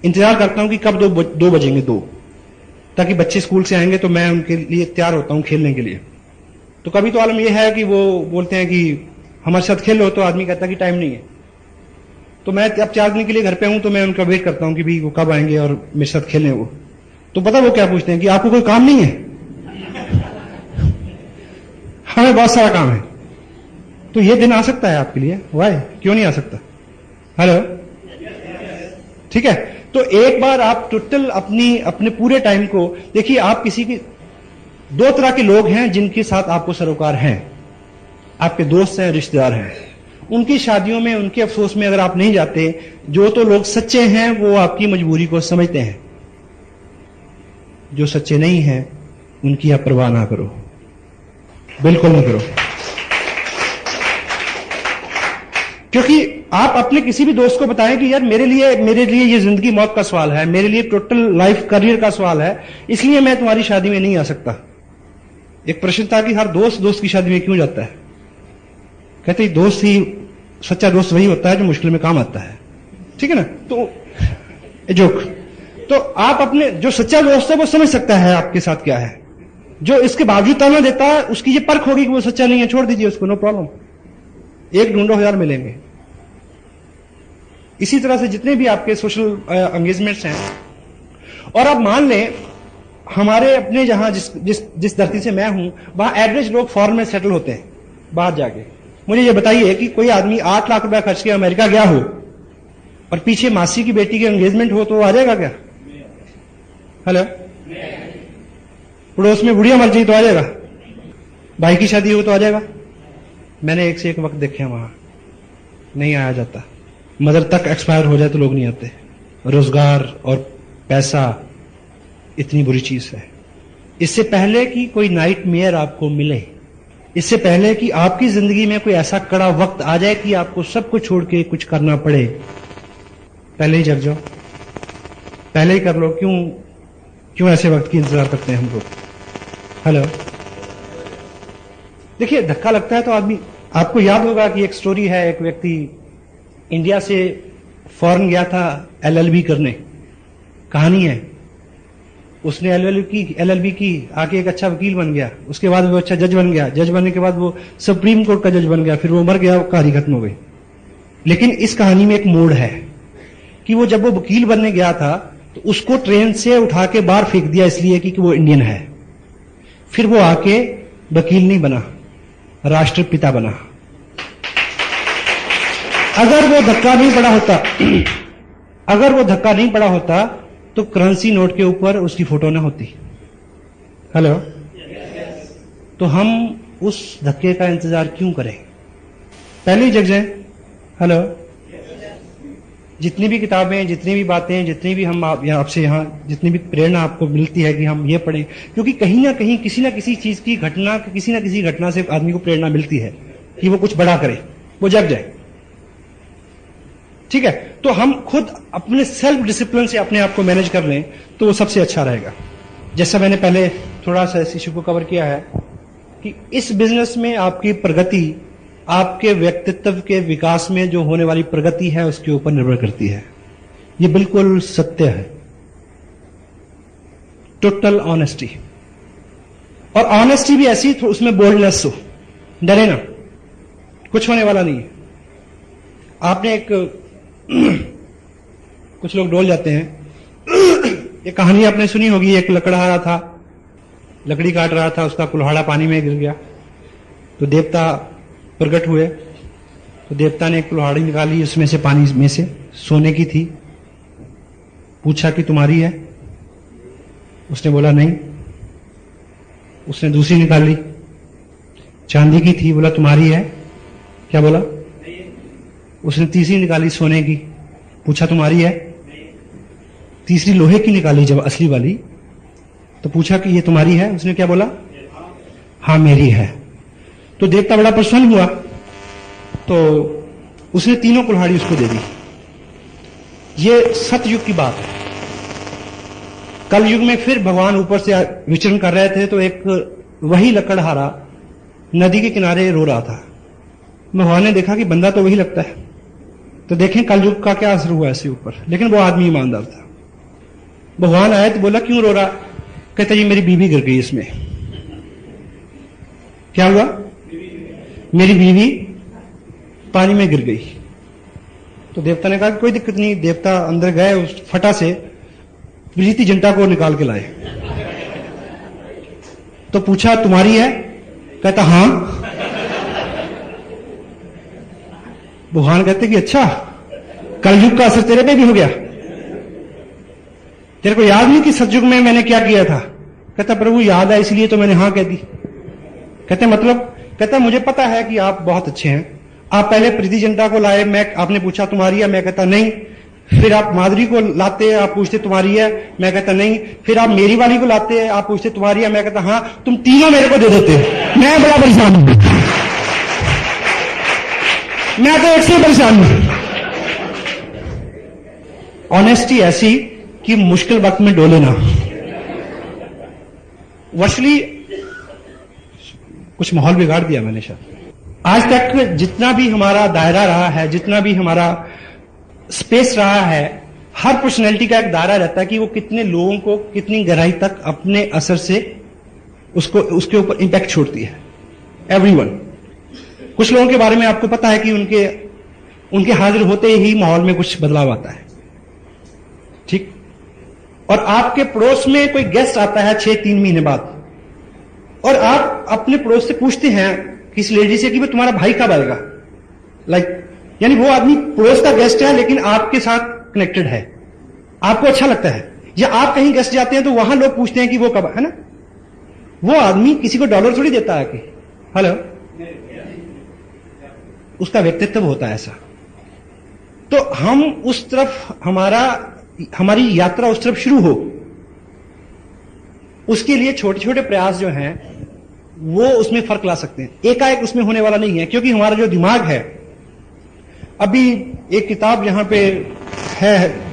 इंतजार करता हूं कि कब 2 बजेंगे, 2, ताकि बच्चे स्कूल से आएंगे तो मैं उनके लिए तैयार होता हूं खेलने के लिए। तो कभी तो आलम यह है कि वो बोलते हैं कि हमारे साथ खेलो, तो आदमी कहता है कि टाइम नहीं है। तो मैं अब 4 दिन के लिए घर पे हूं, तो मैं उनका वेट करता हूं कि भाई वो कब आएंगे और मेरे साथ खेलें। वो तो पता वो क्या पूछते हैं कि आपको कोई काम नहीं है? हमें बहुत सारा काम है। तो ये दिन आ सकता है आपके लिए, वाई, क्यों नहीं आ सकता? हेलो, ठीक है। तो एक बार आप टोटल अपने पूरे टाइम को देखिए। आप किसी की 2 तरह के लोग हैं जिनके साथ आपको सरोकार हैं, आपके दोस्त हैं, रिश्तेदार हैं। उनकी शादियों में, उनके अफसोस में अगर आप नहीं जाते, जो तो लोग सच्चे हैं वो आपकी मजबूरी को समझते हैं, जो सच्चे नहीं हैं उनकी आप परवाह ना करो, बिल्कुल ना करो। क्योंकि आप अपने किसी भी दोस्त को बताएं कि यार मेरे लिए ये जिंदगी मौत का सवाल है, मेरे लिए टोटल लाइफ करियर का सवाल है, इसलिए मैं तुम्हारी शादी में नहीं आ सकता। एक प्रश्न था कि हर दोस्त की शादी में क्यों जाता है? कहते दोस्त ही, सच्चा दोस्त वही होता है जो मुश्किल में काम आता है। ठीक है ना? तो जोक। तो आप अपने जो सच्चा दोस्त है वो समझ सकता है आपके साथ क्या है। जो इसके बावजूद ताना देता है उसकी ये परख होगी कि वो सच्चा नहीं है, छोड़ दीजिए उसको, नो प्रॉब्लम। एक ढूंढो 1000 मिलेंगे। इसी तरह से जितने भी आपके सोशल एंगेजमेंट्स हैं, और आप मान लें हमारे अपने जहां जिस धरती से मैं हूं, वहां एवरेज लोग फॉरेन में सेटल होते हैं बाहर जाके। मुझे ये बताइए कि कोई आदमी 8 लाख रुपया खर्च के अमेरिका गया हो और पीछे मासी की बेटी की एंगेजमेंट हो तो आ जाएगा क्या? हेलो, पड़ोस में बुढ़िया मर जाए तो आ जाएगा? भाई की शादी हो तो आ जाएगा। मैंने एक से एक वक्त देखे हैं वहां, नहीं आया जाता। मदर तक एक्सपायर हो जाए तो लोग नहीं आते। रोजगार और पैसा इतनी बुरी चीज है। इससे पहले कि कोई नाइट मेयर आपको मिले, इससे पहले कि आपकी जिंदगी में कोई ऐसा कड़ा वक्त आ जाए कि आपको सब कुछ छोड़ के कुछ करना पड़े, पहले ही जग जाओ, पहले ही कर लो। क्यों ऐसे वक्त की इंतजार करते हैं हम लोग? हेलो, देखिए धक्का लगता है तो आदमी, आपको याद होगा कि एक स्टोरी है, एक व्यक्ति इंडिया से फॉरेन गया था एलएलबी करने, कहानी है। उसने एलएलबी की, आके एक अच्छा वकील बन गया, उसके बाद वो अच्छा जज बन गया, जज बनने के बाद वो सुप्रीम कोर्ट का जज बन गया, फिर वो मर गया, कहानी खत्म हो गई। लेकिन इस कहानी में एक मोड़ है कि वो जब वो वकील बनने गया था तो उसको ट्रेन से उठा के बाहर फेंक दिया इसलिए कि वो इंडियन है। फिर वो आके वकील नहीं बना, राष्ट्रपिता बना। अगर वो धक्का नहीं पड़ा होता तो करेंसी नोट के ऊपर उसकी फोटो ना होती। हेलो, तो हम उस धक्के का इंतजार क्यों करें? पहले ही जग जाए। हेलो, जितनी भी किताबें, जितनी भी बातें, जितनी भी हम आपसे यहां जितनी भी प्रेरणा आपको मिलती है कि हम ये पढ़ें, क्योंकि कहीं ना कहीं किसी ना किसी चीज की घटना, किसी ना किसी घटना से आदमी को प्रेरणा मिलती है कि वो कुछ बड़ा करे, वो जग जाए। ठीक है, तो हम खुद अपने सेल्फ डिसिप्लिन से अपने आप को मैनेज कर लें तो वो सबसे अच्छा रहेगा। जैसा मैंने पहले थोड़ा सा इस इशू को कवर किया है कि इस बिजनेस में आपकी प्रगति, आपके व्यक्तित्व के विकास में जो होने वाली प्रगति है उसके ऊपर निर्भर करती है। ये बिल्कुल सत्य है। टोटल ऑनेस्टी, और ऑनेस्टी भी ऐसी, तो उसमें बोल्डनेस हो, डरे ना, कुछ होने वाला नहीं है। आपने एक कुछ लोग डोल जाते हैं। एक कहानी आपने सुनी होगी, एक लकड़हारा था, लकड़ी काट रहा था, उसका कुल्हाड़ा पानी में गिर गया तो देवता प्रकट हुए। तो देवता ने एक कुल्हाड़ी निकाली, उसमें से पानी में से सोने की थी। पूछा कि तुम्हारी है? उसने बोला नहीं। उसने दूसरी निकाली, चांदी की थी, बोला तुम्हारी है? क्या बोला? उसने तीसरी निकाली, सोने की, पूछा तुम्हारी है? तीसरी लोहे की निकाली जब असली वाली, तो पूछा कि ये तुम्हारी है? उसने क्या बोला? हाँ मेरी है। तो देवता बड़ा प्रसन्न हुआ, तो उसने तीनों कुल्हाड़ी उसको दे दी। ये सतयुग की बात है। कल युग में फिर भगवान ऊपर से विचरण कर रहे थे, तो एक वही लकड़हारा नदी के किनारे रो रहा था। भगवान ने देखा कि बंदा तो वही लगता है, तो देखें कल युग का क्या असर हुआ ऐसे ऊपर। लेकिन वो आदमी ईमानदार था। भगवान आए तो बोला क्यों रो रहा? कहता जी मेरी बीवी गिर गई इसमें। क्या हुआ? मेरी बीवी पानी में गिर गई। तो देवता ने कहा कोई दिक्कत नहीं। देवता अंदर गए, उस फटा से प्रीति जिंटा को निकाल के लाए। तो पूछा तुम्हारी है? कहता हां। भगवान कहते कि अच्छा, कलयुग का असर तेरे पे भी हो गया? तेरे को याद नहीं कि सतयुग में मैंने क्या किया था? कहता प्रभु याद है, इसलिए तो मैंने हां कह दी। कहते मतलब? कहता मुझे पता है कि आप बहुत अच्छे हैं। आप पहले प्रीति जिंटा को लाए, आपने पूछा तुम्हारी है? मैं कहता नहीं। फिर आप माधुरी को लाते, आप पूछते तुम्हारी है? मैं कहता नहीं। फिर आप मेरी वाली को लाते, आप पूछते तुम्हारी है? मैं कहता हां। तुम तीनों मेरे को दे देते, मैं बड़ा परेशान हूं। मैं तो एक से परेशान हूं। ऑनेस्टी ऐसी कि मुश्किल वक्त में डोले ना। वर्चुअली कुछ माहौल बिगाड़ दिया मैंने शायद। आज तक जितना भी हमारा दायरा रहा है, जितना भी हमारा स्पेस रहा है, हर पर्सनैलिटी का एक दायरा रहता है कि वो कितने लोगों को कितनी गहराई तक अपने असर से उसके ऊपर इंपैक्ट छोड़ती है। एवरीवन। कुछ लोगों के बारे में आपको पता है कि उनके हाजिर होते ही माहौल में कुछ बदलाव आता है। ठीक। और आपके पड़ोस में कोई गेस्ट आता है 6-3 महीने बाद, और आप अपने पड़ोस से पूछते हैं किसी लेडी से कि वो तुम्हारा भाई कब आएगा? यानी वो आदमी पड़ोस का गेस्ट है लेकिन आपके साथ कनेक्टेड है, आपको अच्छा लगता है। या आप कहीं गेस्ट जाते हैं तो वहां लोग पूछते हैं कि वो कब, है ना? वो आदमी किसी को डॉलर थोड़ी देता है कि हेलो, उसका व्यक्तित्व होता है ऐसा। तो हम उस तरफ हमारी यात्रा उस तरफ शुरू हो, उसके लिए छोटे छोटे प्रयास जो हैं वो उसमें फर्क ला सकते हैं। एकाएक उसमें होने वाला नहीं है, क्योंकि हमारा जो दिमाग है, अभी एक किताब यहां पे है,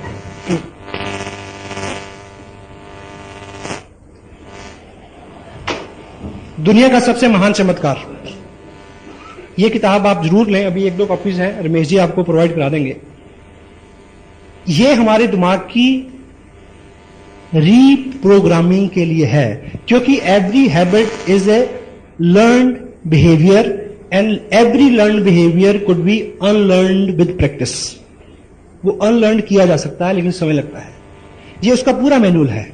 दुनिया का सबसे महान चमत्कार। ये किताब आप जरूर लें, अभी 1-2 कॉपीज हैं, रमेश जी आपको प्रोवाइड करा देंगे। ये हमारे दिमाग की रीप्रोग्रामिंग के लिए है, क्योंकि every habit is a learned behaviour and every learned behaviour could be unlearned with practice. वो अनलर्न किया जा सकता है, लेकिन समय लगता है। ये उसका पूरा मैनुअल है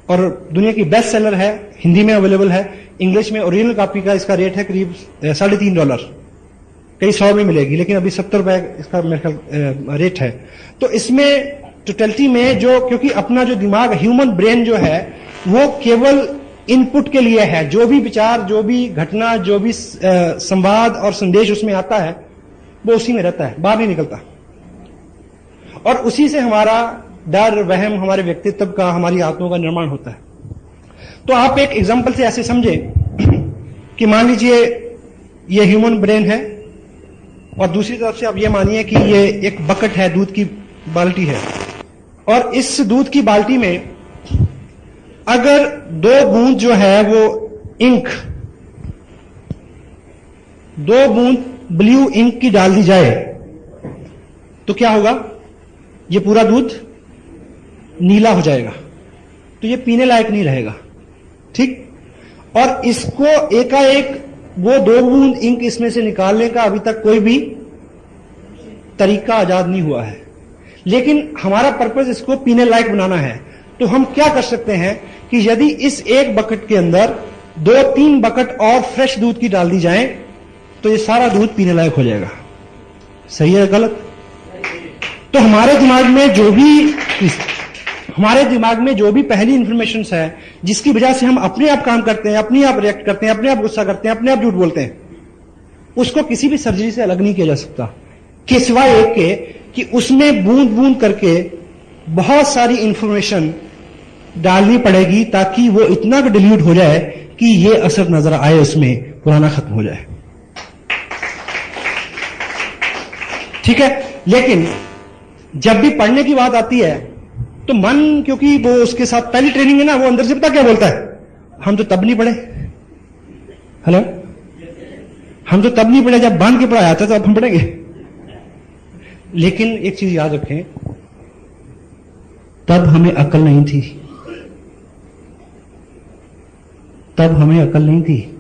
और दुनिया की बेस्ट सेलर है, हिंदी में अवेलेबल है, इंग्लिश में ओरिजिनल कॉपी का इसका रेट है करीब $3.5, कई 100 में मिलेगी, लेकिन अभी $70 इसका मेरे ख्याल रेट है। तो इसमें टोटलिटी में क्योंकि अपना जो दिमाग, ह्यूमन ब्रेन जो है, वो केवल इनपुट के लिए है। जो भी विचार, जो भी घटना, जो भी संवाद और संदेश उसमें आता है, वो उसी में रहता है, बाहर नहीं निकलता। और उसी से हमारा डर, वहम, हमारे व्यक्तित्व का, हमारी आत्माओं का निर्माण होता है। तो आप एक एग्जाम्पल से ऐसे समझें कि मान लीजिए ये ह्यूमन ब्रेन है, और दूसरी तरफ से आप ये मानिए कि ये एक बकेट है, दूध की बाल्टी है, और इस दूध की बाल्टी में अगर 2 बूंद जो है वो इंक, 2 बूंद ब्लू इंक की डाल दी जाए, तो क्या होगा? ये पूरा दूध नीला हो जाएगा, तो ये पीने लायक नहीं रहेगा, ठीक। और इसको एकाएक वो 2 बूंद इंक इसमें से निकालने का अभी तक कोई भी तरीका आजाद नहीं हुआ है, लेकिन हमारा पर्पस इसको पीने लायक बनाना है। तो हम क्या कर सकते हैं कि यदि इस एक बकेट के अंदर 2-3 बकेट और फ्रेश दूध की डाल दी जाए, तो ये सारा दूध पीने लायक हो जाएगा। सही है गलत? तो हमारे दिमाग में जो भी पहली इंफॉर्मेशन है, जिसकी वजह से हम अपने आप काम करते हैं, अपने आप रिएक्ट करते हैं, अपने आप गुस्सा करते हैं, अपने आप झूठ बोलते हैं, उसको किसी भी सर्जरी से अलग नहीं किया जा सकता, कि सिवाय एक के कि उसमें बूंद बूंद करके बहुत सारी इंफॉर्मेशन डालनी पड़ेगी, ताकि वो इतना डिल्यूट हो जाए कि ये असर नजर आए, उसमें पुराना खत्म हो जाए। ठीक है। लेकिन जब भी पढ़ने की बात आती है, तो मन, क्योंकि वो उसके साथ पहली ट्रेनिंग है ना, वो अंदर से पता क्या बोलता है? हम तो तब नहीं पढ़े। हेलो, हम तो तब नहीं पढ़े जब बांध के पढ़ाया था, तो अब हम पढ़ेंगे। लेकिन एक चीज याद रखें, तब हमें अकल नहीं थी, तब हमें अकल नहीं थी,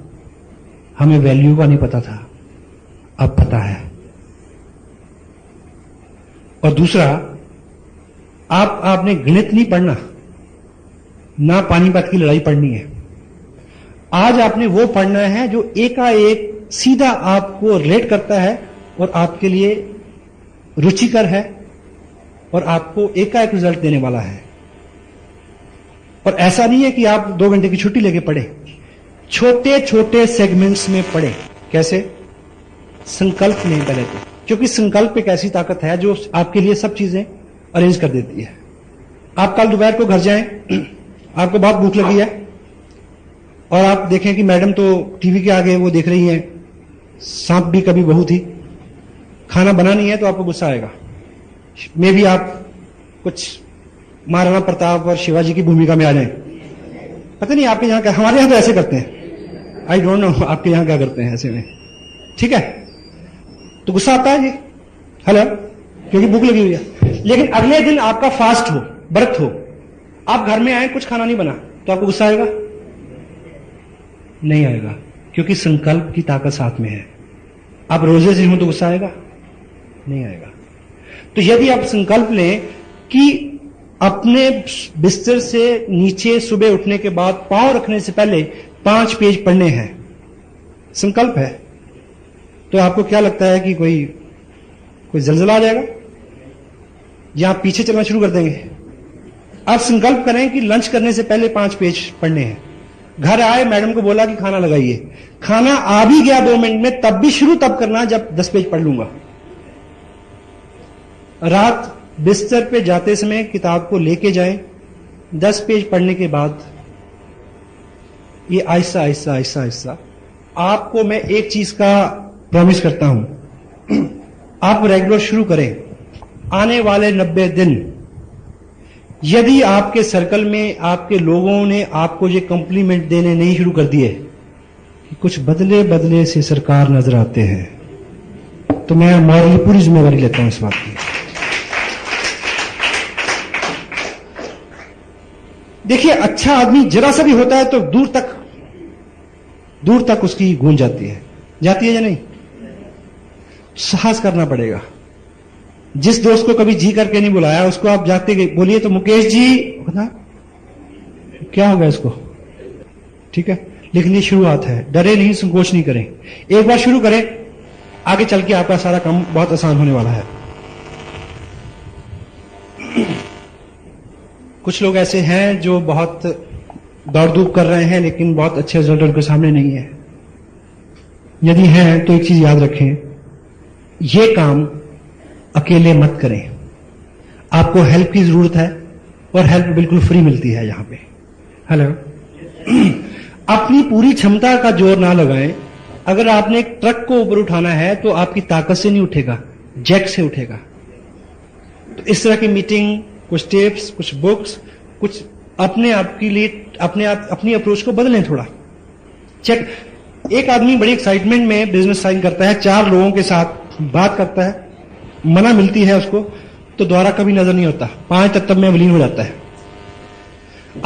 हमें वैल्यू का नहीं पता था, अब पता है। और दूसरा, आपने गणित नहीं पढ़ना, ना पानीपत की लड़ाई पढ़नी है। आज आपने वो पढ़ना है जो एकाएक सीधा आपको रिलेट करता है और आपके लिए रुचिकर है और आपको एकाएक रिजल्ट देने वाला है। और ऐसा नहीं है कि आप 2 घंटे की छुट्टी लेके पढ़े, छोटे छोटे सेगमेंट्स में पढ़े। कैसे? संकल्प नहीं पहले तो, क्योंकि संकल्प एक ऐसी ताकत है जो आपके लिए सब चीजें अरेंज कर देती है। आप कल दोपहर को घर जाएं, आपको बहुत भूख लगी है, और आप देखें कि मैडम तो टीवी के आगे वो देख रही हैं सांप भी कभी बहू थी, खाना बना नहीं है, तो आपको गुस्सा आएगा। मे भी आप कुछ महाराणा प्रताप और शिवाजी की भूमिका में आ जाएं। पता नहीं आपके यहां क्या, हमारे यहां तो ऐसे करते हैं, आई डोंट नो आपके यहां क्या करते हैं ऐसे में। ठीक है, तो गुस्सा आता है जी, हेलो, क्योंकि भूख लगी हुई है। लेकिन अगले दिन आपका फास्ट हो, व्रत हो, आप घर में आए, कुछ खाना नहीं बना, तो आपको गुस्सा आएगा? नहीं आएगा, क्योंकि संकल्प की ताकत साथ में है। आप रोजे से हो तो गुस्सा आएगा? नहीं आएगा। तो यदि आप संकल्प लें कि अपने बिस्तर से नीचे सुबह उठने के बाद पांव रखने से पहले 5 पेज पढ़ने हैं, संकल्प है, तो आपको क्या लगता है कि कोई जलजला आ जाएगा या आप पीछे चलना शुरू कर देंगे? आप संकल्प करें कि लंच करने से पहले 5 पेज पढ़ने हैं, घर आए, मैडम को बोला कि खाना लगाइए, खाना आ भी गया 2 मिनट में, तब भी शुरू तब करना जब 10 पेज पढ़ लूंगा। रात बिस्तर पे जाते समय किताब को लेके जाएं, 10 पेज पढ़ने के बाद ये आहिस्ता आहिस्ता आहिस्ता आहिस्ता, आपको मैं एक चीज का प्रॉमिस करता हूं, आप रेगुलर शुरू करें। आने वाले 90 दिन यदि आपके सर्कल में आपके लोगों ने आपको ये कॉम्प्लीमेंट देने नहीं शुरू कर दिए कि कुछ बदले बदले से सरकार नजर आते हैं, तो मैं मॉरली पूरी जिम्मेवारी लेता हूं इस बात की। देखिए, अच्छा आदमी जरा सा भी होता है तो दूर तक उसकी गूंज जाती है या नहीं? साहस करना पड़ेगा। जिस दोस्त को कभी जी करके नहीं बुलाया, उसको आप जाते बोलिए तो मुकेश जी, क्या होगा इसको? ठीक है, लेकिन ये शुरुआत है, डरे नहीं, संकोच नहीं करें, एक बार शुरू करें, आगे चल के आपका सारा काम बहुत आसान होने वाला है। कुछ लोग ऐसे हैं जो बहुत दौड़ धूप कर रहे हैं लेकिन बहुत अच्छे रिजल्ट उनके सामने नहीं है। यदि हैं तो एक चीज याद रखें, ये काम अकेले मत करें, आपको हेल्प की जरूरत है और हेल्प बिल्कुल फ्री मिलती है यहां पे। हेलो, अपनी पूरी क्षमता का जोर ना लगाएं। अगर आपने एक ट्रक को ऊपर उठाना है तो आपकी ताकत से नहीं उठेगा, जैक से उठेगा। तो इस तरह की मीटिंग, कुछ टिप्स, कुछ बुक्स, कुछ अपने आप के लिए अपनी अप्रोच को बदलें थोड़ा। चेक, एक आदमी बड़ी एक्साइटमेंट में बिजनेस साइन करता है, 4 लोगों के साथ बात करता है, मना मिलती है उसको तो दोबारा कभी नजर नहीं होता, 5 तत्व में विलीन हो जाता है।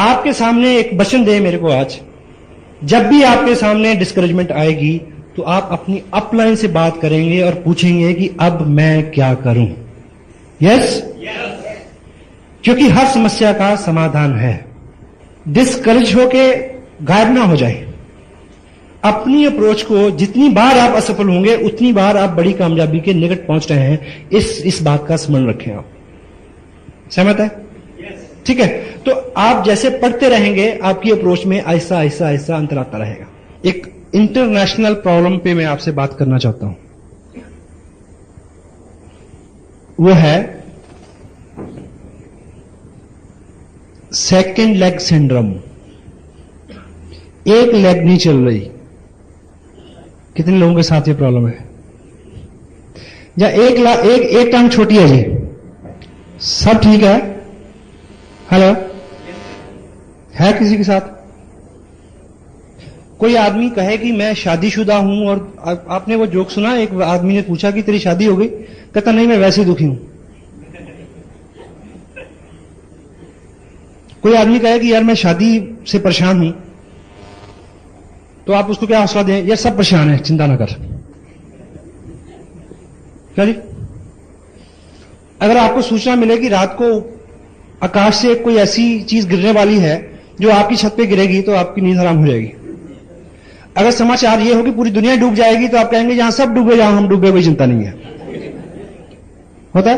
आपके सामने एक वचन दे मेरे को आज, जब भी आपके सामने डिस्करेजमेंट आएगी तो आप अपनी अपलाइन से बात करेंगे और पूछेंगे कि अब मैं क्या करूं। यस? क्योंकि हर समस्या का समाधान है। डिस्करेज होके गायब ना हो जाए। अपनी अप्रोच को जितनी बार आप असफल होंगे उतनी बार आप बड़ी कामयाबी के निकट पहुंच रहे हैं, इस बात का स्मरण रखें। आप सहमत है? ठीक है, तो आप जैसे पढ़ते रहेंगे आपकी अप्रोच में आहिस्ता आहिस्ता आहिस्ता अंतर आता रहेगा। एक इंटरनेशनल प्रॉब्लम पे मैं आपसे बात करना चाहता हूं, वो है सेकेंड लेग सिंड्रोम। एक लेग नहीं चल रही। कितने लोगों के साथ ये प्रॉब्लम है? या एक टांग छोटी है जी, सब ठीक है? हेलो, है किसी के साथ? कोई आदमी कहे कि मैं शादीशुदा हूं, और आपने वो जोक सुना, एक आदमी ने पूछा कि तेरी शादी हो गई, कहता नहीं मैं वैसे ही दुखी हूं। कोई आदमी कहे कि यार मैं शादी से परेशान हूं, तो आप उसको क्या हौसला दें? यार सब परेशान है, चिंता ना कर। क्या जी? अगर आपको सूचना मिले कि रात को आकाश से कोई ऐसी चीज गिरने वाली है जो आपकी छत पे गिरेगी, तो आपकी नींद हराम हो जाएगी। अगर समाचार ये हो कि पूरी दुनिया डूब जाएगी, तो आप कहेंगे जहां सब डूबे जहां हम डूबे, कोई चिंता नहीं है। होता है?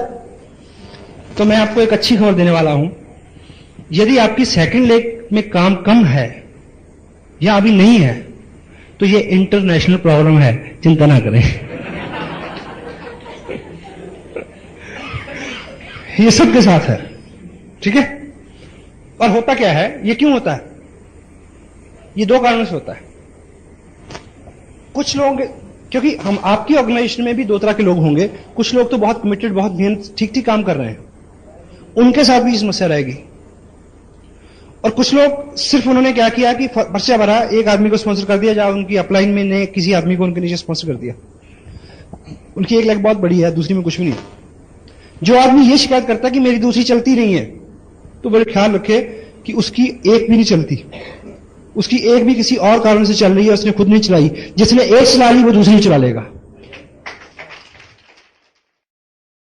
तो मैं आपको एक अच्छी खबर देने वाला हूं, यदि आपकी सेकंड लेग में काम कम है या अभी नहीं है, तो ये इंटरनेशनल प्रॉब्लम है, चिंता ना करें। ये सबके साथ है, ठीक है? और होता क्या है, ये क्यों होता है? ये 2 कारणों से होता है। कुछ लोग, क्योंकि हम आपकी ऑर्गेनाइजेशन में भी 2 तरह के लोग होंगे, कुछ लोग तो बहुत कमिटेड, बहुत मेहनत, ठीक काम कर रहे हैं, उनके साथ भी समस्या रहेगी। और कुछ लोग सिर्फ उन्होंने क्या किया कि पर्चा भरा, एक आदमी को स्पॉन्सर कर दिया, या उनकी अपलाइन में ने किसी आदमी को उनके नीचे स्पॉन्सर कर दिया। उनकी एक लेग बहुत बड़ी है, दूसरी में कुछ भी नहीं। जो आदमी ये शिकायत करता है कि मेरी दूसरी चलती नहीं है, तो बड़े ख्याल रखे कि उसकी एक भी नहीं चलती, उसकी एक भी किसी और कारण से चल रही है, उसने खुद नहीं चलाई। जिसने एक चला ली वो दूसरी चला लेगा।